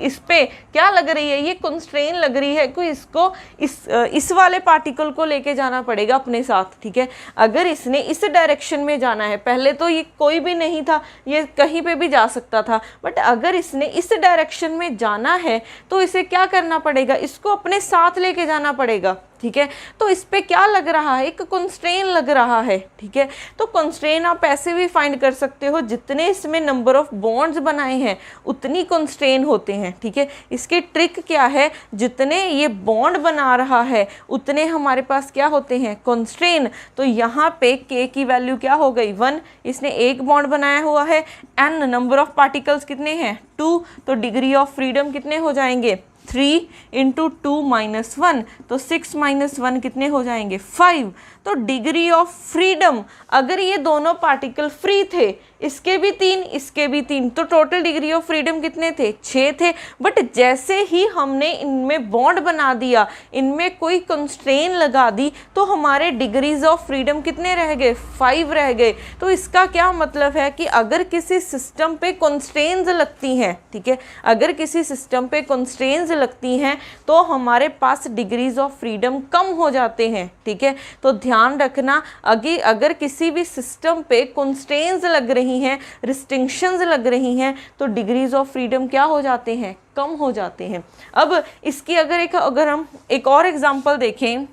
इस पे क्या लग रही है, ये कंस्ट्रेन लग रही है कि इसको इस वाले पार्टिकल को लेके जाना पड़ेगा अपने साथ, ठीक है। अगर इसने इस डायरेक्शन में जाना है, पहले तो ये कोई भी नहीं था, ये कहीं पे भी जा सकता था, बट अगर इसने इस डायरेक्शन में जाना है तो इसे क्या करना पड़ेगा, इसको अपने साथ लेके जाना पड़ेगा, ठीक है। तो इस पे क्या लग रहा है, एक कंस्ट्रेन लग रहा है, ठीक है। तो कंस्ट्रेन आप ऐसे भी फाइंड कर सकते हो, जितने इसमें नंबर ऑफ बॉन्ड्स बनाए हैं उतनी कंस्ट्रेन होते हैं, ठीक है। इसकी ट्रिक क्या है, जितने ये बॉन्ड बना रहा है उतने हमारे पास क्या होते हैं, कंस्ट्रेन। तो यहाँ पे k की वैल्यू क्या हो गई, 1, इसने एक बॉन्ड बनाया हुआ है, n नंबर ऑफ पार्टिकल्स कितने हैं, 2, तो डिग्री ऑफ फ्रीडम कितने हो जाएंगे, 3 इंटू 2 माइनस 1, तो 6 माइनस 1 कितने हो जाएंगे, 5। तो डिग्री ऑफ फ्रीडम, अगर ये दोनों पार्टिकल फ्री थे, इसके भी 3 इसके भी 3, तो टोटल डिग्री ऑफ फ्रीडम कितने थे, 6 थे। बट जैसे ही हमने इनमें बॉन्ड बना दिया, इनमें कोई कंस्ट्रेन लगा दी, तो हमारे डिग्रीज ऑफ फ्रीडम कितने रह गए, 5 रह गए। तो इसका क्या मतलब है कि अगर किसी सिस्टम पे कंस्ट्रेंस लगती हैं, ठीक है, अगर किसी सिस्टम पे कंस्ट्रेंस लगती हैं तो हमारे पास डिग्रीज ऑफ फ्रीडम कम हो जाते हैं, ठीक है। तो ध्यान रखना, अगर किसी भी सिस्टम पे कंस्ट्रेंट्स लग रही हैं, रिस्ट्रिक्शंस लग रही हैं, तो डिग्रीज ऑफ फ्रीडम क्या हो जाते हैं, कम हो जाते हैं। अब इसकी अगर हम एक और एग्जांपल देखें,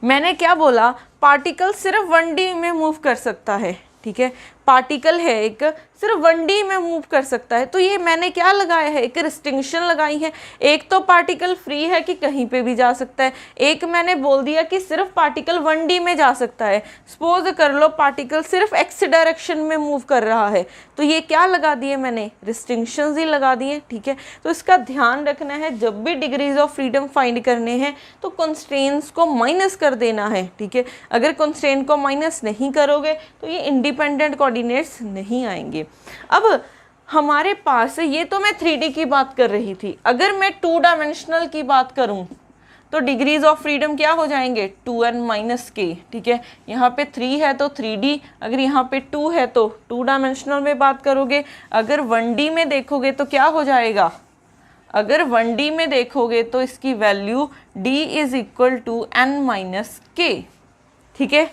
मैंने क्या बोला, पार्टिकल सिर्फ 1D में मूव कर सकता है, ठीक है, पार्टिकल है एक, सिर्फ 1D में मूव कर सकता है, तो ये मैंने क्या लगाया है, एक रिस्ट्रिक्शन लगाई है। एक तो पार्टिकल फ्री है कि कहीं पे भी जा सकता है, एक मैंने बोल दिया कि सिर्फ पार्टिकल 1D में जा सकता है। सपोज कर लो पार्टिकल सिर्फ एक्स डायरेक्शन में मूव कर रहा है, तो ये क्या लगा दिए मैंने, रिस्ट्रिक्शंस ही लगा दिए, ठीक है। तो इसका ध्यान रखना है, जब भी डिग्रीज ऑफ फ्रीडम फाइंड करने हैं तो कंस्ट्रेंट्स को माइनस कर देना है, ठीक है। अगर कंस्ट्रेंट को माइनस नहीं करोगे तो ये इंडिपेंडेंट कोऑर्डिनेट्स नहीं आएंगे। अब हमारे पास, ये तो मैं 3D की बात कर रही थी, अगर मैं 2 डायमेंशनल की बात करूं तो डिग्रीज ऑफ फ्रीडम क्या हो जाएंगे, 2n-k, ठीक है। यहाँ पे 3 है तो 3D, अगर यहाँ पे 2 है तो 2 डायमेंशनल में बात करोगे। अगर 1D में देखोगे तो क्या हो जाएगा, अगर 1D में देखोगे तो इसकी वैल्यू D = n-k, ठीक है।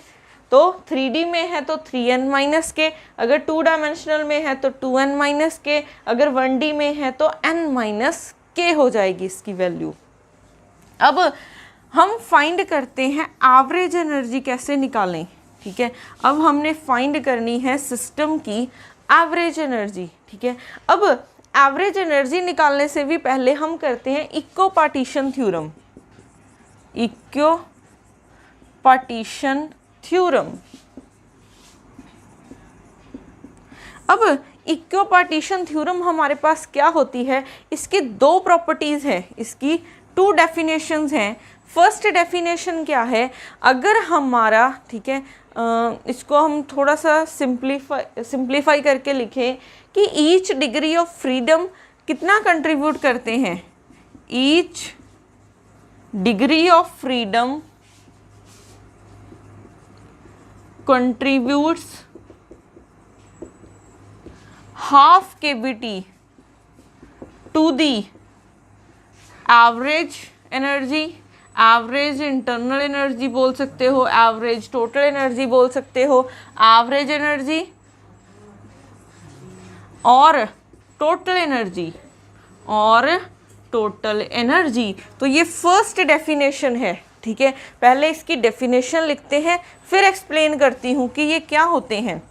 तो 3D में है तो 3n-k, अगर 2 डायमेंशनल में है तो 2n-k, अगर 1D में है तो n-k हो जाएगी इसकी वैल्यू। अब हम फाइंड करते हैं एवरेज एनर्जी कैसे निकालें, ठीक है। अब हमने फाइंड करनी है सिस्टम की एवरेज एनर्जी, ठीक है। अब एवरेज एनर्जी निकालने से भी पहले हम करते हैं इक्विपार्टीशन थ्योरम, इक्विपार्टीशन थ्योरम। अब इक्विपार्टीशन थ्योरम हमारे पास क्या होती है, इसकी 2 प्रॉपर्टीज हैं, इसकी 2 डेफिनेशंस हैं। फर्स्ट डेफिनेशन क्या है, अगर हमारा, ठीक है, इसको हम थोड़ा सा सिंप्लीफाई करके लिखें कि ईच डिग्री ऑफ फ्रीडम कितना कंट्रीब्यूट करते हैं, each degree of freedom contributes half kBT to the average energy, average internal energy बोल सकते हो, एवरेज टोटल एनर्जी बोल सकते हो, एवरेज एनर्जी और टोटल एनर्जी, तो ये फर्स्ट डेफिनेशन है, ठीक है। पहले इसकी डेफिनेशन लिखते हैं, फिर एक्सप्लेन करती हूँ कि ये क्या होते हैं।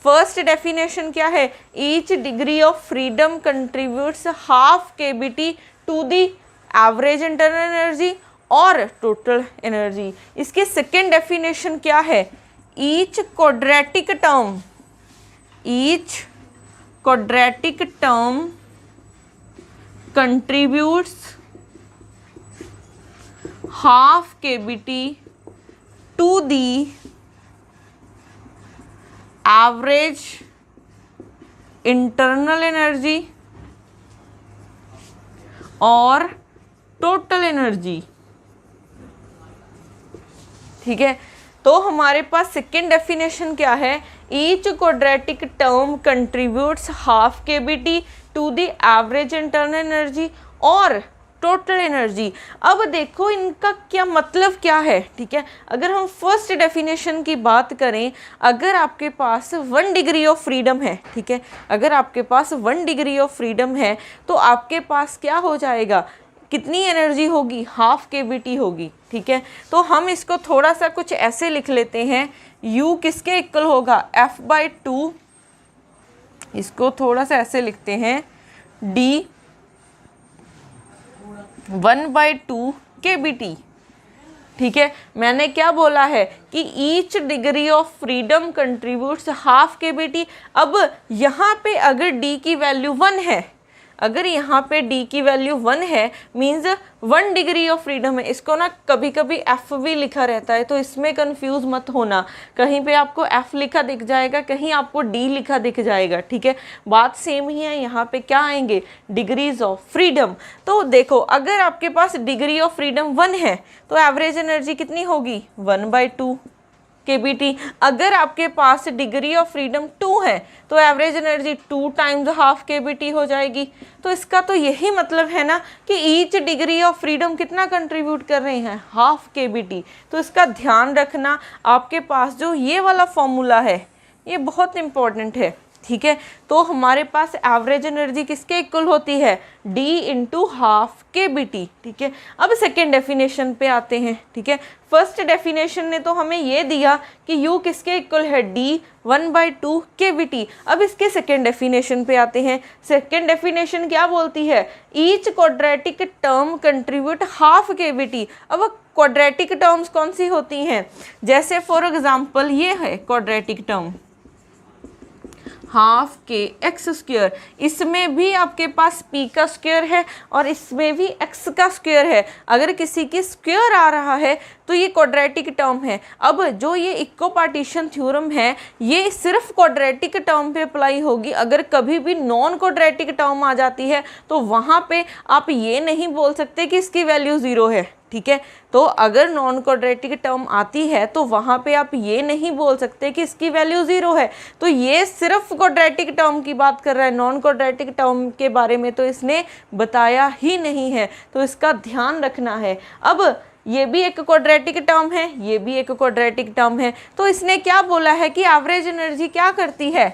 फर्स्ट डेफिनेशन क्या है, each degree of freedom contributes half kBT to the average internal energy और टोटल एनर्जी। इसके सेकेंड डेफिनेशन क्या है, each quadratic term contributes half kBT to the average internal energy और total energy, ठीक है। तो हमारे पास सेकेंड डेफिनेशन क्या है, each quadratic term contributes half kBT to the average internal energy और टोटल एनर्जी। अब देखो इनका क्या मतलब क्या है, ठीक है। अगर हम फर्स्ट डेफिनेशन की बात करें, अगर आपके पास 1 डिग्री ऑफ फ्रीडम है, ठीक है, अगर आपके पास 1 डिग्री ऑफ फ्रीडम है तो आपके पास क्या हो जाएगा, कितनी एनर्जी होगी, हाफ kBT होगी, ठीक है। तो हम इसको थोड़ा सा कुछ ऐसे लिख लेते हैं, U किसके इक्वल होगा, F/2, इसको थोड़ा सा ऐसे लिखते हैं, D 1/2 kBT, ठीक है। मैंने क्या बोला है कि each degree of freedom contributes half kBT। अब यहाँ पे अगर D की वैल्यू 1 है, अगर यहाँ पे D की वैल्यू 1 है मीन्स 1 डिग्री ऑफ फ्रीडम है। इसको ना कभी कभी F भी लिखा रहता है, तो इसमें कंफ्यूज मत होना, कहीं पे आपको F लिखा दिख जाएगा, कहीं आपको D लिखा दिख जाएगा, ठीक है। बात सेम ही है, यहाँ पे क्या आएंगे, डिग्रीज ऑफ फ्रीडम। तो देखो अगर आपके पास डिग्री ऑफ फ्रीडम 1 है तो एवरेज एनर्जी कितनी होगी, 1/2 kBt। अगर आपके पास डिग्री ऑफ फ्रीडम 2 है तो average energy 2 times half kBt हो जाएगी। तो इसका तो यही मतलब है ना कि ईच डिग्री ऑफ फ्रीडम कितना कंट्रीब्यूट कर रहे हैं, हाफ kBt। तो इसका ध्यान रखना, आपके पास जो ये वाला फॉर्मूला है ये बहुत इंपॉर्टेंट है, ठीक है। तो हमारे पास एवरेज एनर्जी किसके इक्वल होती है, D इंटू हाफ kBt, ठीक है। अब सेकेंड डेफिनेशन पे आते हैं, ठीक है। फर्स्ट डेफिनेशन ने तो हमें ये दिया कि U किसके इक्वल है, D 1/2 kBt। अब इसके सेकेंड डेफिनेशन पे आते हैं। सेकेंड डेफिनेशन क्या बोलती है, each quadratic term contribute half kBt। अब क्वाड्रेटिक टर्म्स कौन सी होती हैं, जैसे फॉर एग्जाम्पल ये है क्वाड्रेटिक टर्म हाफ के एक्स स्क्वायर, इसमें भी आपके पास p का स्क्वायर है और इसमें भी x का स्क्वायर है। अगर किसी की स्क्वायर आ रहा है तो ये क्वाड्रेटिक टर्म है। अब जो ये इक्विपार्टीशन थ्योरम है ये सिर्फ क्वाड्रेटिक टर्म पे अप्लाई होगी। अगर कभी भी नॉन क्वाड्रेटिक टर्म आ जाती है तो वहाँ पे आप ये नहीं बोल सकते कि इसकी वैल्यू 0 है, ठीक है। तो अगर नॉन क्वाड्रेटिक टर्म आती है तो वहाँ पे आप ये नहीं बोल सकते कि इसकी वैल्यू 0 है। तो ये सिर्फ क्वाड्रेटिक टर्म की बात कर रहा है, नॉन क्वाड्रेटिक टर्म के बारे में तो इसने बताया ही नहीं है, तो इसका ध्यान रखना है। अब ये भी एक क्वाड्रेटिक टर्म है, ये भी एक क्वाड्रेटिक टर्म है, तो इसने क्या बोला है कि एवरेज एनर्जी क्या करती है,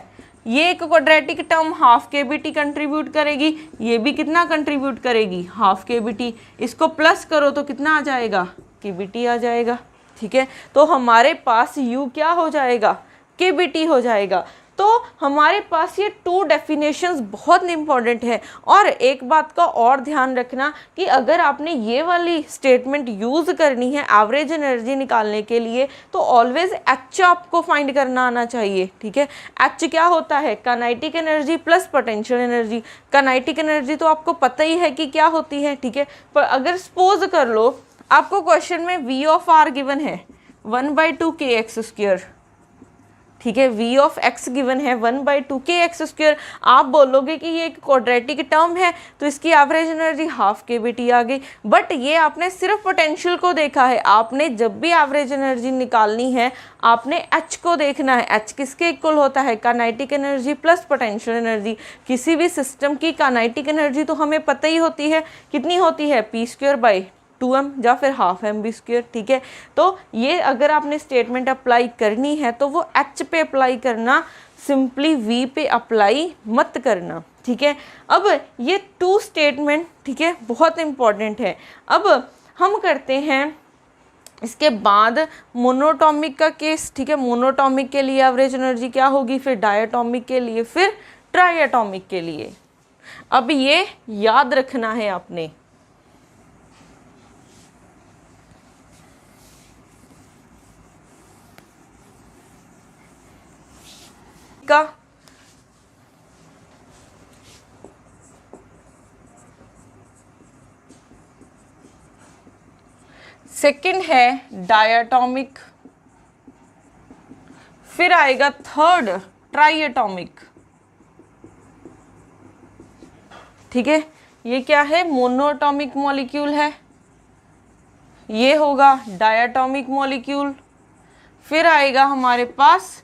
ये एक quadratic term half kBt contribute करेगी, ये भी कितना कंट्रीब्यूट करेगी, हाफ kBt। इसको प्लस करो तो कितना आ जाएगा, kBt आ जाएगा, ठीक है। तो हमारे पास U क्या हो जाएगा, kBt हो जाएगा। तो हमारे पास ये 2 डेफिनेशंस बहुत इंपॉर्टेंट है। और एक बात का और ध्यान रखना कि अगर आपने ये वाली स्टेटमेंट यूज़ करनी है एवरेज एनर्जी निकालने के लिए तो ऑलवेज H आपको फाइंड करना आना चाहिए, ठीक है। H क्या होता है, kinetic energy plus potential energy. Kinetic energy तो आपको पता ही है कि क्या होती है, ठीक है। पर अगर सपोज कर लो आपको क्वेश्चन में V ऑफ R गिवन है 1/2 kx स्क्वायर, ठीक है। V ऑफ x गिवन है 1/2 kx स्क्वायर। आप बोलोगे कि ये एक क्वाड्रेटिक टर्म है तो इसकी एवरेज एनर्जी हाफ kBt आ गई। बट ये आपने सिर्फ पोटेंशियल को देखा है, आपने जब भी एवरेज एनर्जी निकालनी है आपने H को देखना है। H किसके इक्वल होता है, kinetic energy plus potential energy. किसी भी सिस्टम की काइनेटिक एनर्जी तो हमें पता ही होती है, कितनी होती है, p²/2m या फिर हाफ mv², ठीक है। तो ये अगर आपने स्टेटमेंट अप्लाई करनी है तो वो H पे अप्लाई करना, सिंपली V पे अप्लाई मत करना, ठीक है। अब ये 2 स्टेटमेंट, ठीक है, बहुत इंपॉर्टेंट है। अब हम करते हैं इसके बाद मोनोटॉमिक का केस, ठीक है। मोनोटॉमिक के लिए एवरेज एनर्जी क्या होगी, फिर डायटॉमिक के लिए, फिर ट्राइएटॉमिक के लिए। अब ये याद रखना है आपने। का सेकंड है डायटॉमिक, फिर आएगा थर्ड ट्राइएटॉमिक, ठीक है। ये क्या है, मोनोटॉमिक मॉलिक्यूल है, ये होगा डायटॉमिक मॉलिक्यूल, फिर आएगा हमारे पास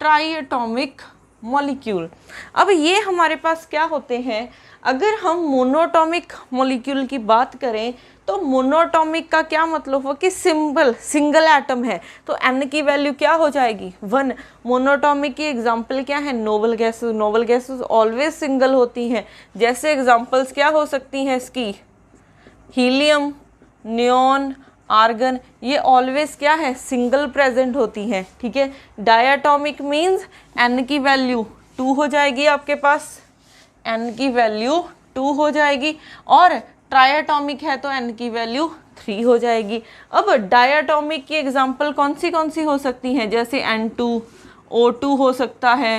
ट्राइएटॉमिक मॉलिक्यूल। अब ये हमारे पास क्या होते हैं, अगर हम मोनोटॉमिक मॉलिक्यूल की बात करें तो मोनोटॉमिक का क्या मतलब हो कि सिंगल एटम है, तो N की वैल्यू क्या हो जाएगी, 1। मोनोटॉमिक की एग्जांपल क्या है, noble gases. Noble gases always single होती हैं। जैसे एग्जांपल्स क्या हो सकती हैं इसकी, हीलियम, नियॉन, आर्गन, ये ऑलवेज क्या है, सिंगल प्रेजेंट होती हैं, ठीक है। डायटॉमिक मीन्स N की वैल्यू 2 हो जाएगी, आपके पास N की वैल्यू 2 हो जाएगी, और ट्राइएटॉमिक है तो N की वैल्यू 3 हो जाएगी। अब डायटॉमिक की एग्जांपल कौन सी हो सकती हैं, जैसे N2, O2 हो सकता है,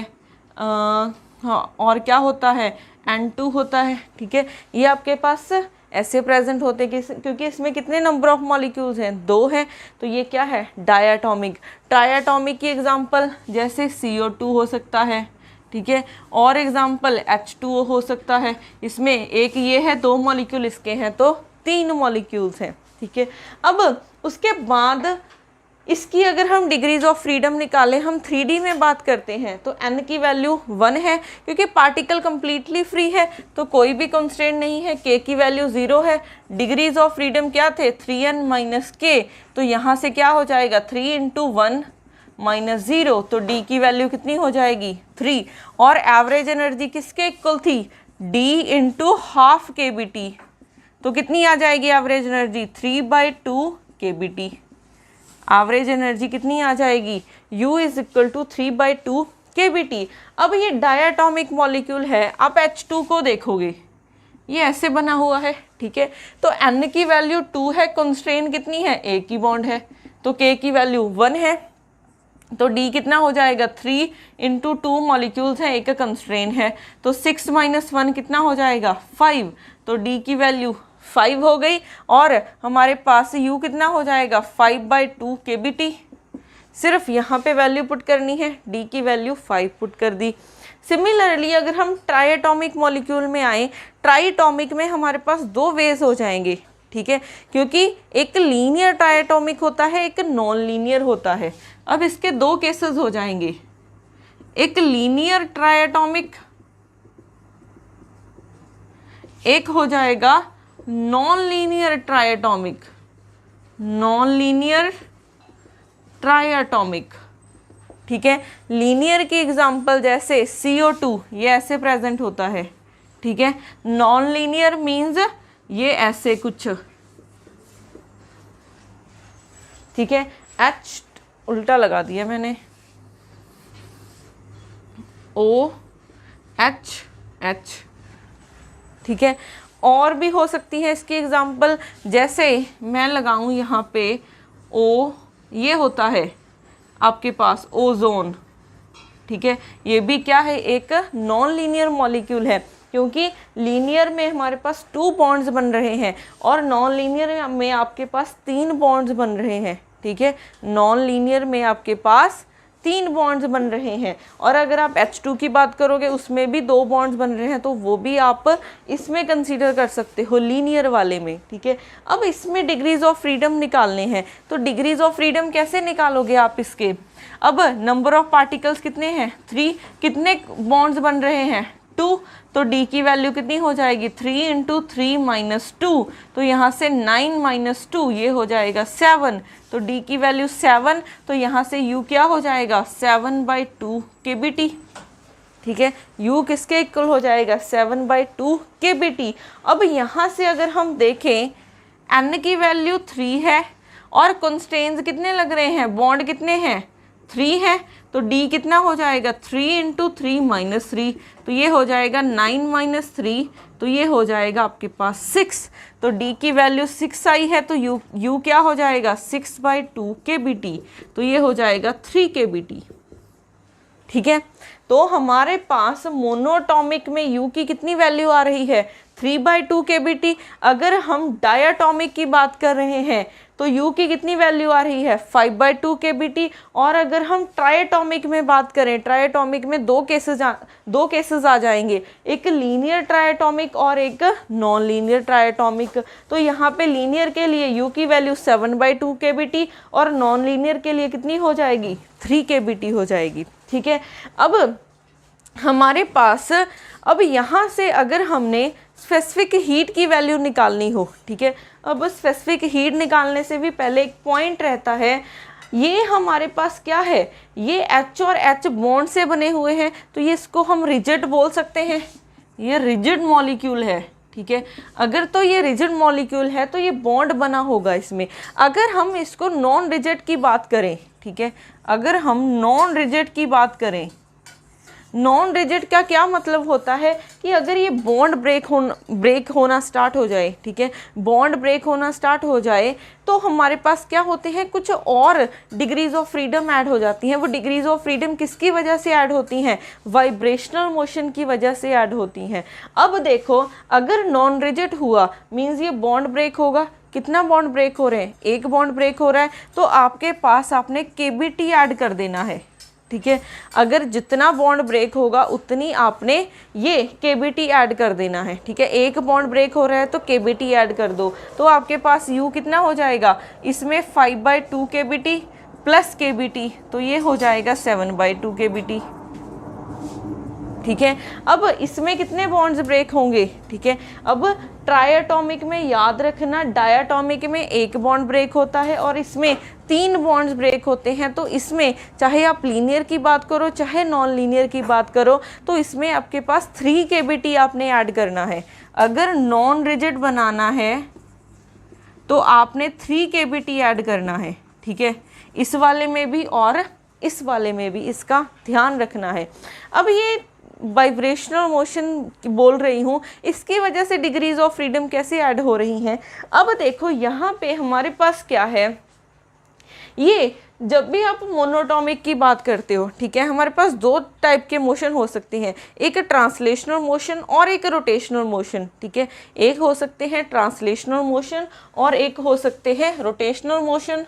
हाँ, और क्या होता है, N2 होता है, ठीक है। ये आपके पास ऐसे प्रेजेंट होते हैं क्योंकि इसमें कितने नंबर ऑफ मॉलिक्यूल्स हैं, 2 हैं, तो ये क्या है, डायटॉमिक। ट्राइएटॉमिक की एग्जांपल जैसे CO2 हो सकता है, ठीक है, और एग्जांपल H2O हो सकता है। इसमें एक ये है 2 मॉलिक्यूल, इसके हैं तो 3 मॉलिक्यूल्स हैं, ठीक है। अब उसके बाद इसकी अगर हम डिग्रीज ऑफ फ्रीडम निकालें, हम 3D में बात करते हैं तो n की वैल्यू 1 है क्योंकि पार्टिकल कंप्लीटली फ्री है तो कोई भी कंस्ट्रेंट नहीं है। k की वैल्यू 0 है। डिग्रीज ऑफ फ्रीडम क्या थे 3n माइनस k, तो यहाँ से क्या हो जाएगा 3 इंटू 1 माइनस 0, तो d की वैल्यू कितनी हो जाएगी 3। और एवरेज एनर्जी किसके इक्वल थी d इंटू हाफ KBT, तो कितनी आ जाएगी average energy 3/2 KBT। Average energy कितनी आ जाएगी U is equal to 3/2 KBT। अब ये डायटोमिक मॉलिक्यूल है, आप H2 को देखोगे ये ऐसे बना हुआ है, ठीक है। तो N की वैल्यू 2 है, कंस्ट्रेंट कितनी है एक ही बॉन्ड है, तो K की वैल्यू 1 है, तो D कितना हो जाएगा 3 इंटू 2 मॉलिक्यूल्स हैं, एक कंस्ट्रेंट है, तो 6 माइनस 1 कितना हो जाएगा 5, तो D की वैल्यू 5 हो गई। और हमारे पास U कितना हो जाएगा 5/2 KBT। सिर्फ यहाँ पे वैल्यू पुट करनी है, D की वैल्यू 5 पुट कर दी। सिमिलरली अगर हम ट्राइएटॉमिक मॉलिक्यूल में आए, ट्राइएटॉमिक में हमारे पास 2 वेज हो जाएंगे, ठीक है, क्योंकि एक लीनियर ट्राइएटॉमिक होता है, एक नॉन लीनियर होता है। अब इसके 2 केसेस हो जाएंगे, एक लीनियर ट्राइएटॉमिक, एक हो जाएगा non linear triatomic. Non linear triatomic, ठीक है। लीनियर की एग्जांपल जैसे CO2, ये ऐसे प्रेजेंट होता है, ठीक है। नॉन लीनियर मीन्स ये ऐसे कुछ, ठीक है। H उल्टा लगा दिया मैंने, OH, ठीक है। और भी हो सकती है इसकी एग्जांपल, जैसे मैं लगाऊं यहाँ पे O, ये होता है आपके पास ओजोन, ठीक है। ये भी क्या है एक नॉन लीनियर मॉलिक्यूल है, क्योंकि लीनियर में हमारे पास 2 बॉन्ड्स बन रहे हैं और नॉन लीनियर में आपके पास 3 बॉन्ड्स बन रहे हैं, ठीक है। नॉन लीनियर में आपके पास 3 बॉन्ड्स बन रहे हैं, और अगर आप H2 की बात करोगे उसमें भी 2 बॉन्ड्स बन रहे हैं, तो वो भी आप इसमें कंसीडर कर सकते हो लीनियर वाले में, ठीक है। अब इसमें डिग्रीज ऑफ फ्रीडम निकालने हैं, तो डिग्रीज ऑफ फ्रीडम कैसे निकालोगे आप इसके। अब नंबर ऑफ पार्टिकल्स कितने हैं 3, कितने बॉन्ड्स बन रहे हैं 2, तो D की वैल्यू कितनी हो जाएगी 3 इंटू 3 माइनस 2, तो यहाँ से 9 माइनस 2 ये हो जाएगा 7, तो D की वैल्यू 7, तो यहाँ से U क्या हो जाएगा 7/2 KBT, ठीक है। U किसके इक्वल हो जाएगा 7/2 KBT। अब यहाँ से अगर हम देखें N की वैल्यू 3 है और कंस्ट्रेंट्स कितने लग रहे हैं, बॉन्ड कितने हैं 3 है, तो D कितना हो जाएगा 3 इंटू 3 माइनस 3, तो ये हो जाएगा 9 माइनस 3, तो ये हो जाएगा आपके पास 6, तो D की वैल्यू 6 आई है, तो U क्या हो जाएगा 6/2 KBT, तो ये हो जाएगा 3 KBT, ठीक है। तो हमारे पास मोनोटॉमिक में U की कितनी वैल्यू आ रही है 3/2 KBT। अगर हम डायटॉमिक की बात कर रहे हैं तो U की कितनी वैल्यू आ रही है 5/2 KBT। और अगर हम ट्राइएटॉमिक में बात करें, ट्राइएटॉमिक में 2 केसेस आ जाएंगे, एक लीनियर ट्राइएटॉमिक और एक नॉन लीनियर ट्राइएटॉमिक। तो यहाँ पे लीनियर के लिए U की वैल्यू 7/2 KBT और नॉन लीनियर के लिए कितनी हो जाएगी 3 KBT हो जाएगी, ठीक है। अब हमारे पास, अब यहाँ से अगर हमने स्पेसिफिक हीट की वैल्यू निकालनी हो, ठीक है। अब स्पेसिफिक हीट निकालने से भी पहले एक पॉइंट रहता है, ये हमारे पास क्या है, ये H और H बॉन्ड से बने हुए हैं, तो ये इसको हम रिजिड बोल सकते हैं, ये रिजिड मॉलिक्यूल है, ठीक है। अगर तो ये रिजिड मॉलिक्यूल है तो ये बॉन्ड बना होगा इसमें। अगर हम इसको नॉन रिजिड की बात करें, ठीक है, अगर हम नॉन रिजिड की बात करें, नॉन रिजिड का क्या मतलब होता है कि अगर ये बॉन्ड ब्रेक होना स्टार्ट हो जाए, ठीक है, बॉन्ड ब्रेक होना स्टार्ट हो जाए तो हमारे पास क्या होते हैं, कुछ और डिग्रीज ऑफ फ्रीडम ऐड हो जाती हैं। वो डिग्रीज ऑफ फ्रीडम किसकी वजह से ऐड होती हैं, वाइब्रेशनल मोशन की वजह से ऐड होती हैं। अब देखो, अगर नॉन रिजिड हुआ मीन्स ये बॉन्ड ब्रेक होगा, कितना बॉन्ड ब्रेक हो रहे हैं, एक बॉन्ड ब्रेक हो रहा है, तो आपके पास आपने KBT ऐड कर देना है, ठीक है। अगर जितना बॉन्ड ब्रेक होगा उतनी आपने ये KBT ऐड कर देना है, ठीक है। एक बॉन्ड ब्रेक हो रहा है तो KBT ऐड कर दो, तो आपके पास U कितना हो जाएगा, इसमें 5/2 KBT प्लस KBT, तो ये हो जाएगा 7/2 KBT। ठीक है, अब इसमें कितने बॉन्ड्स ब्रेक होंगे? ठीक है, अब ट्राइएटॉमिक में याद रखना डायटॉमिक में एक बॉन्ड ब्रेक होता है और इसमें 3 बॉन्ड्स ब्रेक होते हैं। तो इसमें चाहे आप लीनियर की बात करो चाहे नॉन लीनियर की बात करो, तो इसमें आपके पास 3 KBT आपने ऐड करना है। अगर नॉन रिजिड बनाना है तो आपने 3 KBT ऐड करना है। ठीक है, इस वाले में भी और इस वाले में भी, इसका ध्यान रखना है। अब ये वाइब्रेशनल मोशन बोल रही हूँ, इसकी वजह से डिग्रीज ऑफ फ्रीडम कैसे ऐड हो रही हैं। अब देखो यहाँ पे हमारे पास क्या है, ये जब भी आप मोनोटॉमिक की बात करते हो, ठीक है, हमारे पास 2 टाइप के मोशन हो सकते हैं, एक ट्रांसलेशनल मोशन और एक रोटेशनल मोशन। ठीक है, एक हो सकते हैं ट्रांसलेशनल मोशन और एक हो सकते हैं rotational motion.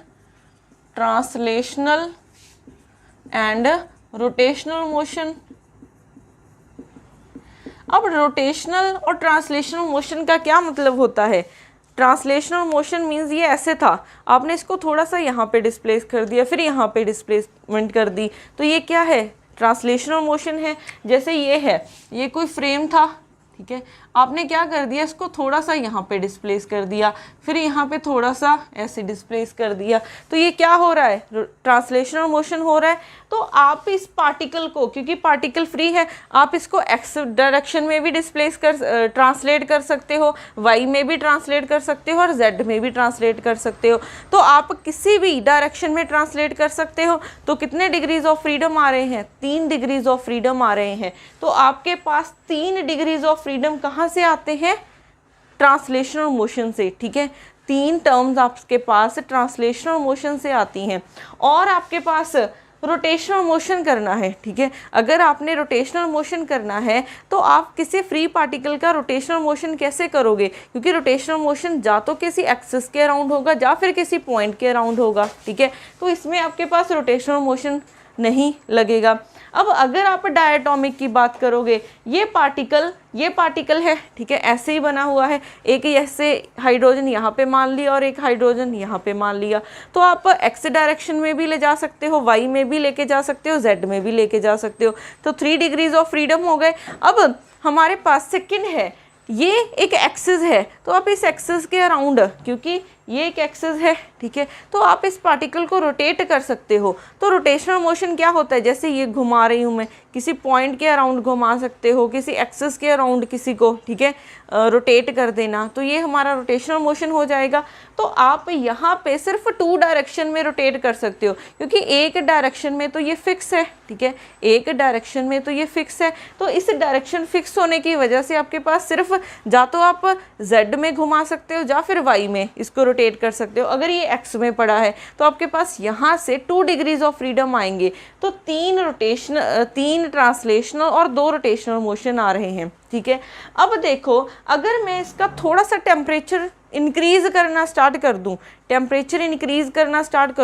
Translational and rotational motion. अब रोटेशनल और ट्रांसलेशनल मोशन का क्या मतलब होता है? ट्रांसलेशनल मोशन मीन्स ये ऐसे था, आपने इसको थोड़ा सा यहाँ पे डिस्प्लेस कर दिया, फिर यहाँ पे डिस्प्लेसमेंट कर दी, तो ये क्या है? ट्रांसलेशनल मोशन है। जैसे ये है, ये कोई फ्रेम था, ठीक है, आपने क्या कर दिया, इसको थोड़ा सा यहाँ पे डिस्प्लेस कर दिया, फिर यहाँ पे थोड़ा सा ऐसे डिस्प्लेस कर दिया, तो ये क्या हो रहा है? ट्रांसलेशनल मोशन हो रहा है। तो आप इस पार्टिकल को, क्योंकि पार्टिकल फ्री है, आप इसको एक्स डायरेक्शन में भी डिस्प्लेस कर ट्रांसलेट कर सकते हो, वाई में भी ट्रांसलेट कर सकते हो और जेड में भी ट्रांसलेट कर सकते हो। तो आप किसी भी डायरेक्शन में ट्रांसलेट कर सकते हो। तो कितने डिग्रीज ऑफ फ्रीडम आ रहे हैं? 3 डिग्रीज ऑफ फ्रीडम आ रहे हैं। तो आपके पास 3 डिग्रीज ऑफ फ्रीडम कहाँ से आते हैं? ट्रांसलेशनल मोशन से। ठीक है, 3 टर्म्स आपके पास ट्रांसलेशनल मोशन से आती हैं। और आपके पास रोटेशनल मोशन करना है। ठीक है, अगर आपने रोटेशनल मोशन करना है तो आप किसी फ्री पार्टिकल का रोटेशनल मोशन कैसे करोगे? क्योंकि रोटेशनल मोशन या तो किसी एक्सिस के अराउंड होगा या फिर किसी पॉइंट के अराउंड होगा। ठीक है, तो इसमें आपके पास रोटेशनल मोशन नहीं लगेगा। अब अगर आप डायटॉमिक की बात करोगे, ये पार्टिकल है, ठीक है, ऐसे ही बना हुआ है, एक ऐसे हाइड्रोजन यहाँ पे मान लिया और एक हाइड्रोजन यहाँ पे मान लिया, तो आप एक्स डायरेक्शन में भी ले जा सकते हो, वाई में भी लेके जा सकते हो, जेड में भी लेके जा सकते हो। तो 3 डिग्रीज ऑफ फ्रीडम हो गए। अब हमारे पास सेकंड है, ये एक एक्सिस है, तो आप इस एक्सिस के अराउंड, क्योंकि ये एक एक्सिस है, ठीक है, तो आप इस पार्टिकल को रोटेट कर सकते हो। तो रोटेशनल मोशन क्या होता है? जैसे ये घुमा रही हूँ मैं, किसी पॉइंट के अराउंड घुमा सकते हो, किसी एक्सिस के अराउंड किसी को, ठीक है, रोटेट कर देना, तो ये हमारा रोटेशनल मोशन हो जाएगा। तो आप यहाँ पे सिर्फ 2 डायरेक्शन में रोटेट कर सकते हो, क्योंकि एक डायरेक्शन में तो ये फिक्स है, ठीक है, एक डायरेक्शन में तो ये फिक्स है। तो इस डायरेक्शन फिक्स होने की वजह से आपके पास सिर्फ या तो आप जेड में घुमा सकते हो या फिर वाई में इसको रोटेट कर सकते हो। अगर ये एक्स में पड़ा है तो आपके पास यहाँ से 2 डिग्रीज ऑफ फ्रीडम आएंगे। तो 3 ट्रांसलेशनल और 2 रोटेशनल मोशन आ रहे हैं। ठीक है, अब देखो, अगर मैं इसका थोड़ा सा टेम्परेचर इंक्रीज करना स्टार्ट कर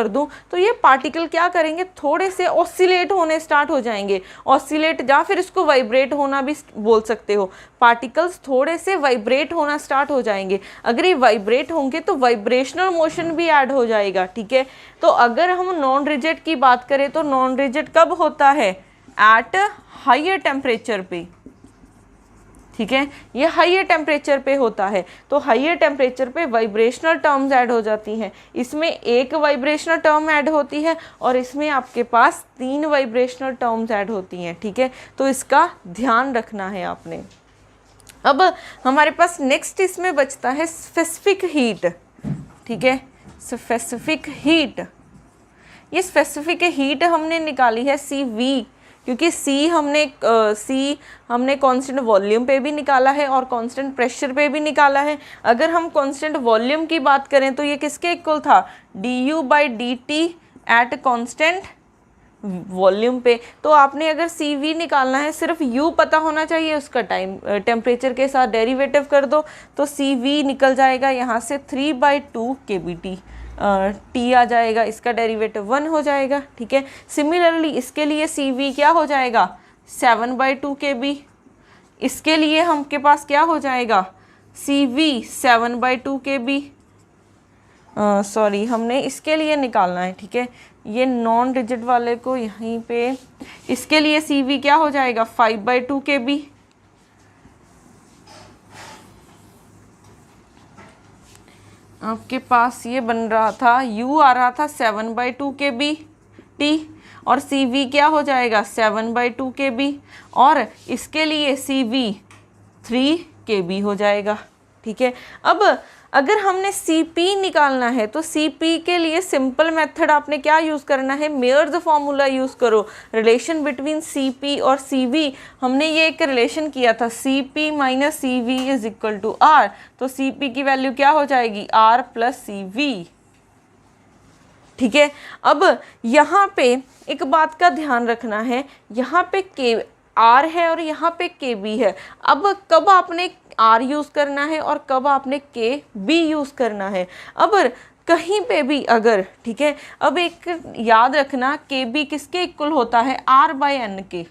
दूं, तो ये पार्टिकल क्या करेंगे? थोड़े से ऑसिलेट होने स्टार्ट हो जाएंगे। ऑसिलेट या फिर इसको वाइब्रेट होना भी बोल सकते हो। पार्टिकल्स थोड़े से वाइब्रेट होना स्टार्ट हो जाएंगे। अगर ये वाइब्रेट होंगे तो वाइब्रेशनल मोशन भी ऐड हो जाएगा। ठीक है, तो अगर हम नॉन रिजिड की बात करें तो नॉन रिजिड कब होता है? एट हायर टेम्परेचर पे। ठीक है, ये हायर टेम्परेचर पे होता है। तो हायर टेम्परेचर पे वाइब्रेशनल टर्म्स ऐड हो जाती हैं। इसमें एक वाइब्रेशनल टर्म ऐड होती है और इसमें आपके पास 3 वाइब्रेशनल टर्म्स ऐड होती हैं। ठीक है, तो इसका ध्यान रखना है आपने। अब हमारे पास नेक्स्ट इसमें बचता है स्पेसिफिक हीट। ठीक है, स्पेसिफिक हीट, ये स्पेसिफिक हीट हमने निकाली है CV, क्योंकि C हमने कांस्टेंट वॉल्यूम पे भी निकाला है और कांस्टेंट प्रेशर पे भी निकाला है। अगर हम कांस्टेंट वॉल्यूम की बात करें तो ये किसके इक्वल था? du/dt एट कांस्टेंट वॉल्यूम पे। तो आपने अगर CV निकालना है, सिर्फ U पता होना चाहिए, उसका टेम्परेचर के साथ डेरिवेटिव कर दो तो CV निकल जाएगा यहाँ से 3/2 kBT। T आ जाएगा, इसका डेरिवेटिव 1 हो जाएगा। ठीक है, सिमिलरली इसके लिए CV क्या हो जाएगा? 7/2 kB। इसके लिए हमके पास क्या हो जाएगा? CV 7/2 kB। सॉरी, हमने इसके लिए निकालना है। ठीक है, ये नॉन रिजिड वाले को यहीं पे, इसके लिए CV क्या हो जाएगा 5/2 KB। आपके पास ये बन रहा था, U आ रहा था 7/2 KB T, और CV क्या हो जाएगा 7/2 KB, और इसके लिए CV 3 KB हो जाएगा। ठीक है, अब अगर हमने CP निकालना है तो CP के लिए सिंपल मेथड आपने क्या यूज़ करना है, मेयर्स फॉर्मूला यूज़ करो। रिलेशन बिटवीन CP और CV, हमने ये एक रिलेशन किया था, CP माइनस CV is equal to R, तो CP की वैल्यू क्या हो जाएगी R प्लस CV। ठीक है, अब यहाँ पे एक बात का ध्यान रखना है, यहाँ पे R है और यहाँ पे KB है। अब कब आपने R यूज़ करना है और कब आपने KB यूज़ करना है। अब कहीं पे भी अगर, ठीक है, अब एक याद रखना, KB किसके इक्वल होता है R/N के।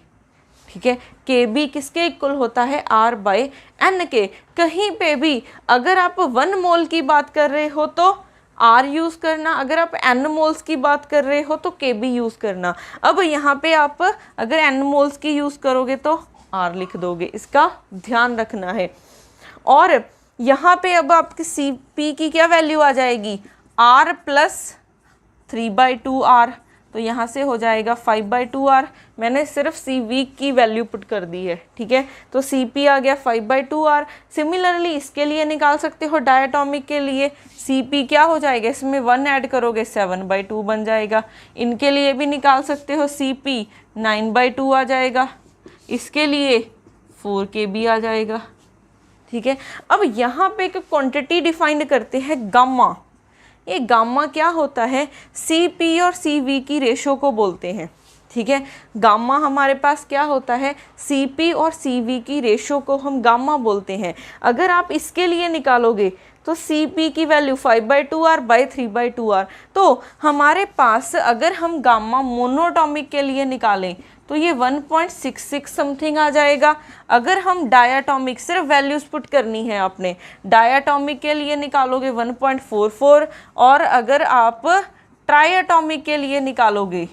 ठीक है, KB किसके इक्वल होता है R/N के। कहीं पे भी अगर आप 1 मोल की बात कर रहे हो तो R यूज़ करना, अगर आप N मोल्स की बात कर रहे हो तो KB यूज़ करना। अब यहाँ पे आप अगर N मोल्स की यूज़ करोगे तो R लिख दोगे, इसका ध्यान रखना है। और यहाँ पे अब आपकी CP की क्या वैल्यू आ जाएगी R प्लस 3/2R, तो यहाँ से हो जाएगा 5/2R। मैंने सिर्फ CV की वैल्यू पुट कर दी है। ठीक है, तो CP आ गया 5/2R। सिमिलरली इसके लिए निकाल सकते हो, डायटोमिक के लिए CP क्या हो जाएगा, इसमें 1 ऐड करोगे 7/2 बन जाएगा। इनके लिए भी निकाल सकते हो, CP 9/2 आ जाएगा, इसके लिए 4 KB आ जाएगा। ठीक है, अब यहाँ पे एक क्वांटिटी डिफाइन करते हैं गामा। ये गामा क्या होता है, CP और CV की रेशो को बोलते हैं। ठीक है, गामा हमारे पास क्या होता है, CP और CV की रेशो को हम गामा बोलते हैं। अगर आप इसके लिए निकालोगे तो CP की वैल्यू 5/2R/3/2R, तो हमारे पास अगर हम गामा मोनोटॉमिक के लिए निकालें तो ये 1.66 समथिंग आ जाएगा। अगर हम डायाटॉमिक, सिर्फ वैल्यूज़ पुट करनी है आपने, डायाटॉमिक के लिए निकालोगे 1.44, और अगर आप ट्राइएटॉमिक के लिए निकालोगे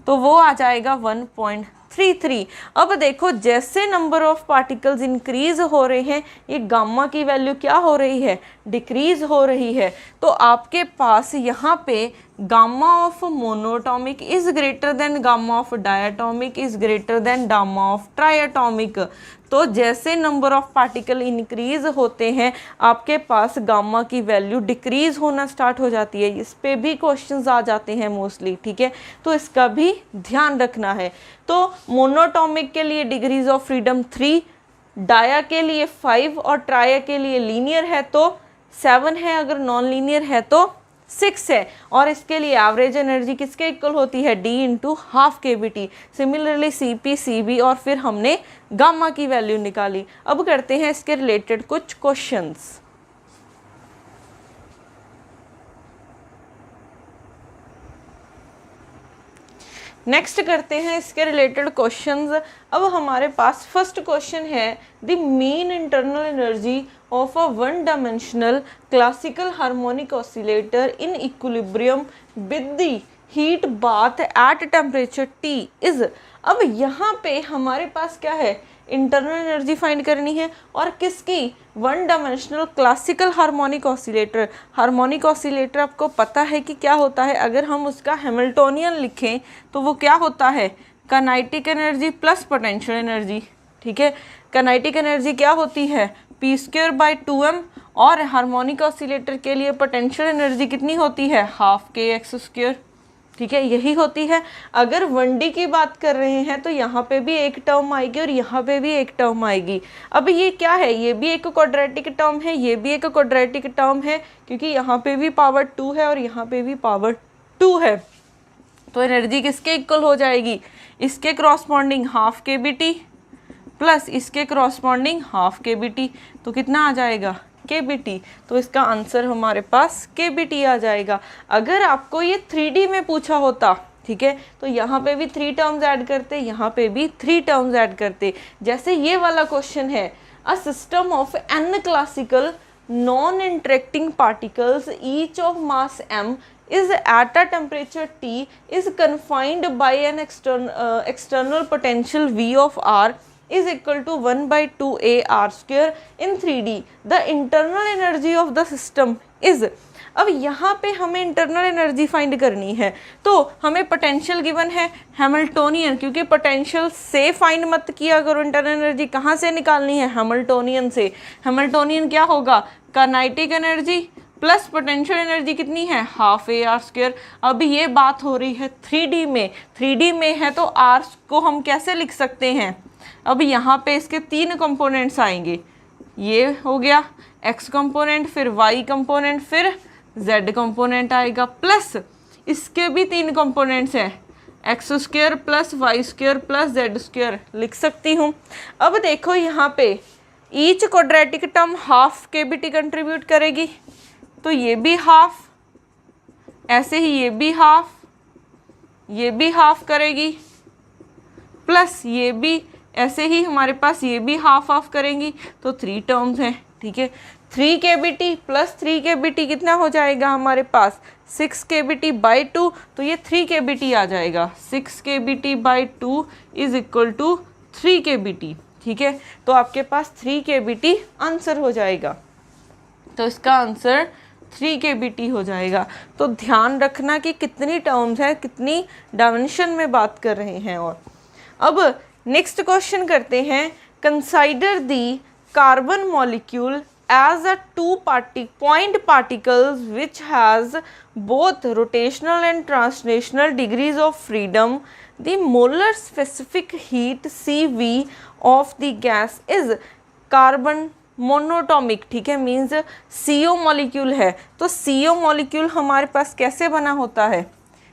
तो वो आ जाएगा 1.33। अब देखो जैसे नंबर ऑफ पार्टिकल्स इंक्रीज हो रहे हैं, ये गामा की वैल्यू क्या हो रही है, डिक्रीज हो रही है। तो आपके पास यहाँ पे gamma of monoatomic is greater than gamma of diatomic is greater than gamma of triatomic. तो जैसे नंबर ऑफ पार्टिकल इंक्रीज होते हैं, आपके पास गामा की वैल्यू डिक्रीज होना स्टार्ट हो जाती है। इस पे भी क्वेश्चंस आ जाते हैं मोस्टली। ठीक है, तो इसका भी ध्यान रखना है। तो मोनोटॉमिक के लिए डिग्रीज ऑफ फ्रीडम 3, डाया के लिए 5 और ट्राया के लिए लीनियर है तो 7 है, अगर नॉन लीनियर है तो 6 है। और इसके लिए एवरेज एनर्जी किसके इक्वल होती है, D × ½ KBT। Similarly CP, CB और फिर हमने गामा की वैल्यू निकाली। अब करते हैं इसके रिलेटेड कुछ क्वेश्चंस। नेक्स्ट करते हैं इसके रिलेटेड क्वेश्चंस। अब हमारे पास फर्स्ट क्वेश्चन है, the mean internal energy of a 1 dimensional classical harmonic oscillator in equilibrium with the heat bath at temperature T is. अब यहाँ पे हमारे पास क्या है, इंटरनल एनर्जी फाइंड करनी है, और किसकी, 1 dimensional classical harmonic oscillator. Harmonic oscillator आपको पता है कि क्या होता है, अगर हम उसका हैमिल्टोनियन लिखें तो वो क्या होता है, kinetic energy plus potential energy. ठीक है, काइनेटिक एनर्जी क्या होती है P²/2m, और हार्मोनिक ऑसिलेटर के लिए पोटेंशियल एनर्जी कितनी होती है, ½ kx²। ठीक है, यही होती है। अगर 1D की बात कर रहे हैं तो यहाँ पे भी एक टर्म आएगी और यहाँ पे भी एक टर्म आएगी। अब ये क्या है, ये भी एक क्वाड्रेटिक टर्म है, ये भी एक क्वाड्रेटिक टर्म है, क्योंकि यहाँ पे भी पावर 2 है और यहाँ पे भी पावर 2 है। तो एनर्जी किसके इक्वल हो जाएगी, इसके क्रॉसपॉन्डिंग ½ kBT प्लस इसके क्रॉसपॉन्डिंग ½ kBT, तो कितना आ जाएगा KBT। तो इसका आंसर हमारे पास KBT आ जाएगा। अगर आपको ये 3D में पूछा होता, ठीक है, तो यहाँ पे भी 3 टर्म्स ऐड करते, यहाँ पे भी 3 टर्म्स ऐड करते। जैसे ये वाला क्वेश्चन है, a system of n classical non interacting particles each of mass m is at a temperature T is confined by an external potential V of R is equal to 1 by 2a r square in 3D. The internal energy of the system is. अब यहाँ पे हमें इंटरनल एनर्जी फाइंड करनी है, तो हमें पोटेंशियल गिवन है हैमिल्टोनियन, क्योंकि पोटेंशियल से फाइंड मत किया करो, इंटरनल एनर्जी कहाँ से निकालनी है, हैमिल्टोनियन से। हैमिल्टोनियन क्या होगा, kinetic energy plus potential energy कितनी है, हाफ ए आर स्क्वायर। अब ये बात हो रही है 3D में, 3D में है तो आर को हम कैसे लिख सकते हैं, अब यहाँ पे इसके 3 कंपोनेंट्स आएंगे, ये हो गया x कंपोनेंट, फिर y कंपोनेंट, फिर z कंपोनेंट आएगा, प्लस इसके भी 3 कंपोनेंट्स हैं, X square plus Y square plus Z square लिख सकती हूँ। अब देखो यहाँ पे each quadratic term half KBT contribute करेगी, तो ये भी हाफ, ऐसे ही ये भी हाफ, ये भी हाफ करेगी, प्लस ये भी ऐसे ही हमारे पास ये भी हाफ हाफ करेंगी, तो 3 टर्म्स हैं, ठीक है। 3 केबीटी प्लस 3 केबीटी कितना हो जाएगा हमारे पास 6 केबीटी बाई 2, तो ये 3 केबीटी आ जाएगा, 6 KBT by 2 is equal to 3 KBT, ठीक है। तो आपके पास 3 केबीटी आंसर हो जाएगा, तो इसका आंसर 3 केबीटी हो जाएगा। तो ध्यान रखना कि कितनी टर्म्स है, कितनी डायमेंशन में बात कर रहे हैं। और अब नेक्स्ट क्वेश्चन करते हैं, consider the carbon molecule as a point particles which has both rotational and translational degrees of freedom. The molar specific heat CV of the gas is carbon monoatomic, ठीक है, मीन्स CO मॉलिक्यूल है। तो CO मॉलिक्यूल हमारे पास कैसे बना होता है,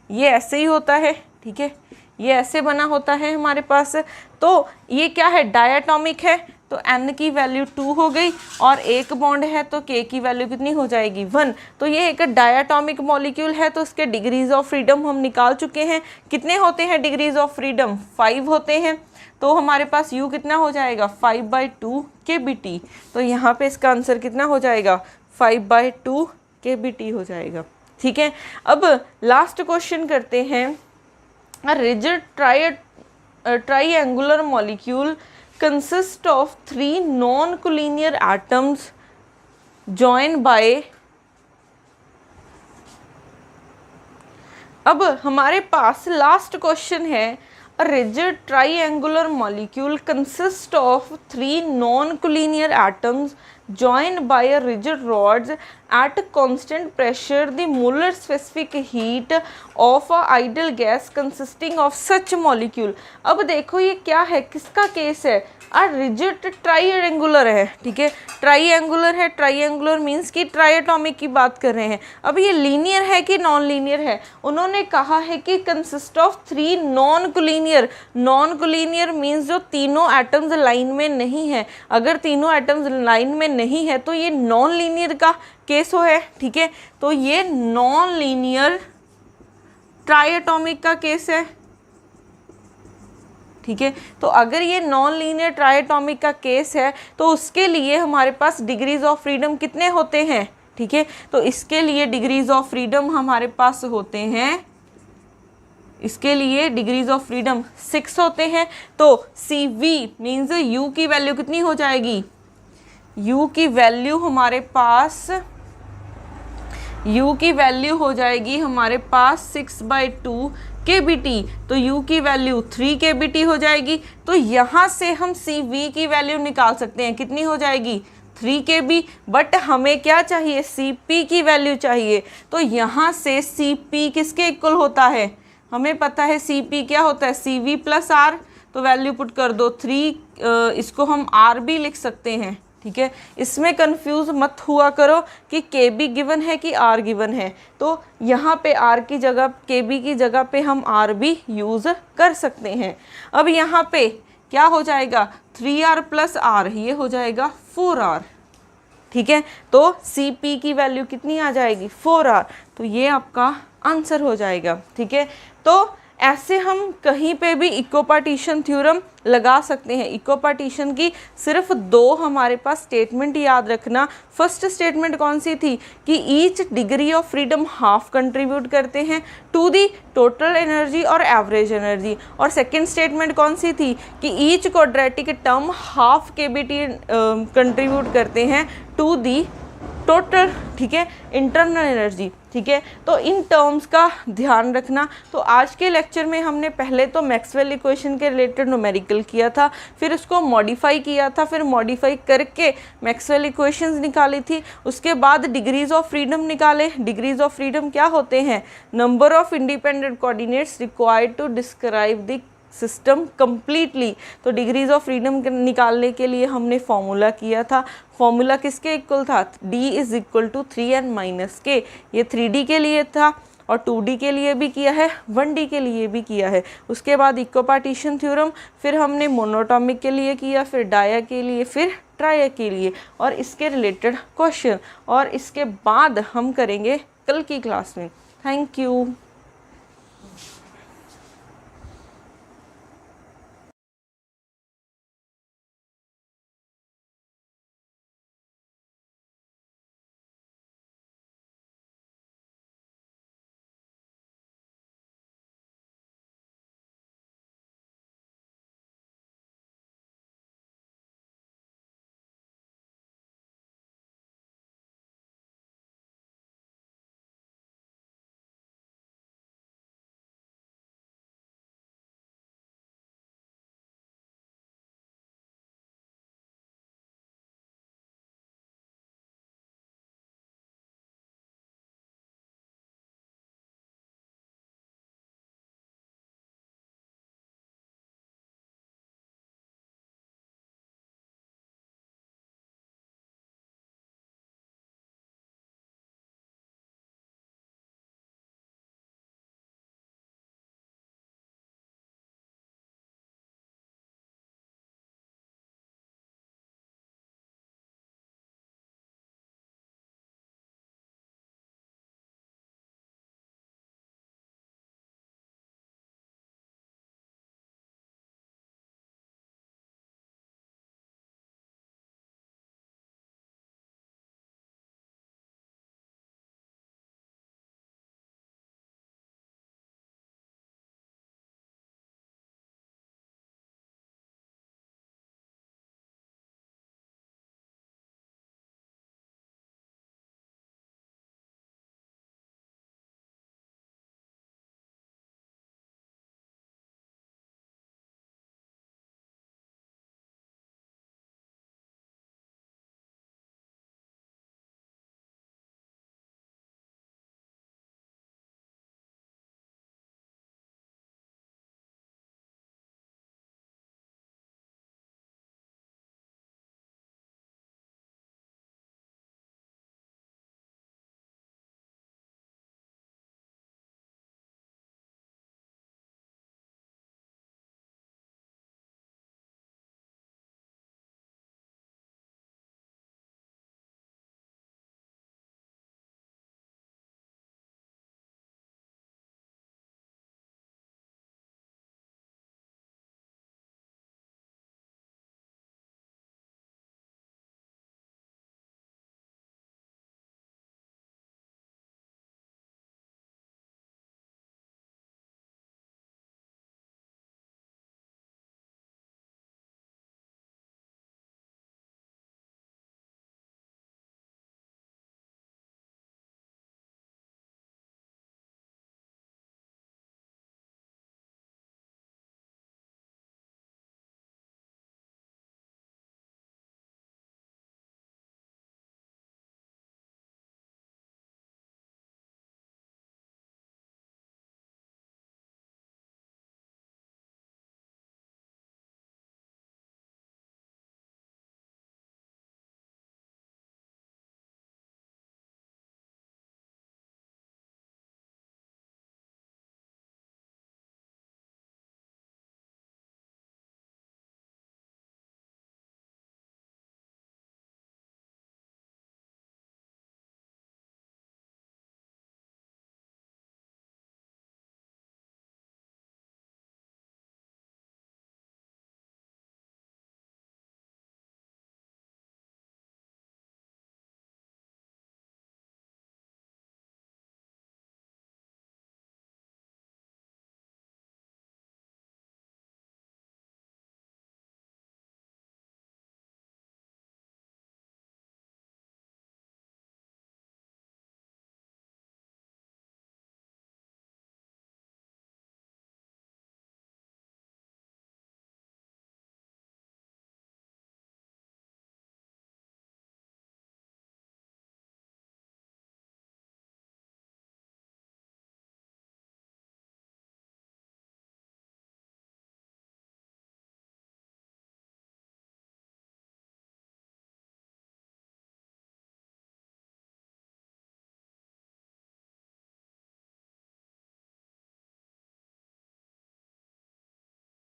ये ऐसे ही होता है, ठीक है, ये ऐसे बना होता है हमारे पास। तो ये क्या है, डायटॉमिक है, तो N की वैल्यू 2 हो गई, और एक बॉन्ड है तो K की वैल्यू कितनी हो जाएगी 1। तो ये एक डायटॉमिक मॉलिक्यूल है, तो इसके डिग्रीज ऑफ फ्रीडम हम निकाल चुके हैं। कितने होते हैं डिग्रीज ऑफ फ्रीडम, 5 होते हैं। तो हमारे पास U कितना हो जाएगा 5/2 kBt। तो यहाँ पे इसका आंसर कितना हो जाएगा 5/2 kBt हो जाएगा, ठीक है। अब लास्ट क्वेश्चन करते हैं, rigid triangular molecule consist of 3 non-collinear atoms joined by। अब हमारे पास लास्ट क्वेश्चन है, a rigid triangular molecule consists of 3 non-collinear atoms joined by a rigid rods at constant pressure. The molar specific heat of a ideal gas consisting of such molecule। अब देखो ये क्या है, किसका केस है, रिजिड ट्राइएंगुलर है, ठीक है, ट्राइएंगुलर है, ट्राइएंगुलर मीन्स कि ट्राइएटॉमिक की बात कर रहे हैं। अब ये लीनियर है कि नॉन लीनियर है, उन्होंने कहा है कि consist of 3 non collinear. Non collinear means जो तीनों एटम्स लाइन में नहीं है, अगर तीनों एटम्स लाइन में नहीं है तो ये नॉन लीनियर का केस हो है, ठीक है। तो ये नॉन लीनियर ट्राइएटॉमिक का केस है, ठीक है। तो अगर ये नॉन लीनियर ट्राइएटॉमिक का केस है तो उसके लिए हमारे पास डिग्रीज ऑफ फ्रीडम कितने होते हैं, ठीक है। तो इसके लिए डिग्रीज ऑफ फ्रीडम हमारे पास होते हैं, इसके लिए डिग्रीज ऑफ फ्रीडम 6 होते हैं। तो CV मीन्स U की वैल्यू कितनी हो जाएगी, U की वैल्यू हमारे पास, U की वैल्यू हो जाएगी हमारे पास 6/2 kBt। तो U की वैल्यू 3 kBt हो जाएगी। तो यहाँ से हम CV की वैल्यू निकाल सकते हैं, कितनी हो जाएगी 3 kB। बट हमें क्या चाहिए, CP की वैल्यू चाहिए। तो यहाँ से CP किसके इक्वल होता है, हमें पता है CP क्या होता है, CV + R। तो वैल्यू पुट कर दो 3, इसको हम R भी लिख सकते हैं, ठीक है। इसमें कंफ्यूज मत हुआ करो कि KB गिवन है कि R गिवन है। तो यहाँ पे R की जगह, KB की जगह पे हम R भी यूज़ कर सकते हैं। अब यहाँ पे क्या हो जाएगा 3R + R, ये हो जाएगा 4R, ठीक है। तो CP की वैल्यू कितनी आ जाएगी 4R। तो ये आपका आंसर हो जाएगा, ठीक है। तो ऐसे हम कहीं पे भी इक्विपार्टीशन थ्योरम लगा सकते हैं। इक्विपार्टीशन की सिर्फ 2 हमारे पास स्टेटमेंट याद रखना। फर्स्ट स्टेटमेंट कौन सी थी कि each degree of freedom half contribute करते हैं टू दी टोटल एनर्जी और एवरेज एनर्जी। और सेकंड स्टेटमेंट कौन सी थी कि each quadratic term half KBT contribute करते हैं टू दी टोटल, ठीक है, इंटरनल एनर्जी। ठीक है, तो इन टर्म्स का ध्यान रखना। तो आज के लेक्चर में हमने पहले तो मैक्सवेल इक्वेशन के रिलेटेड न्यूमेरिकल किया था, फिर उसको मॉडिफाई किया था, फिर मॉडिफाई करके मैक्सवेल इक्वेशंस निकाली थी। उसके बाद डिग्रीज ऑफ फ्रीडम निकाले। डिग्रीज ऑफ फ्रीडम क्या होते हैं? Number of independent coordinates required to describe the system completely. तो डिग्रीज ऑफ फ्रीडम निकालने के लिए हमने फॉर्मूला किया था। फॉर्मूला किसके इक्वल था? D is equal to 3n - k। ये 3D के लिए था और 2D के लिए भी किया है, 1D के लिए भी किया है। उसके बाद इक्विपार्टीशन थ्योरम, फिर हमने मोनोटॉमिक के लिए किया, फिर डाया के लिए, फिर ट्राया के लिए, और इसके रिलेटेड क्वेश्चन, और इसके बाद हम करेंगे कल की क्लास में। Thank you.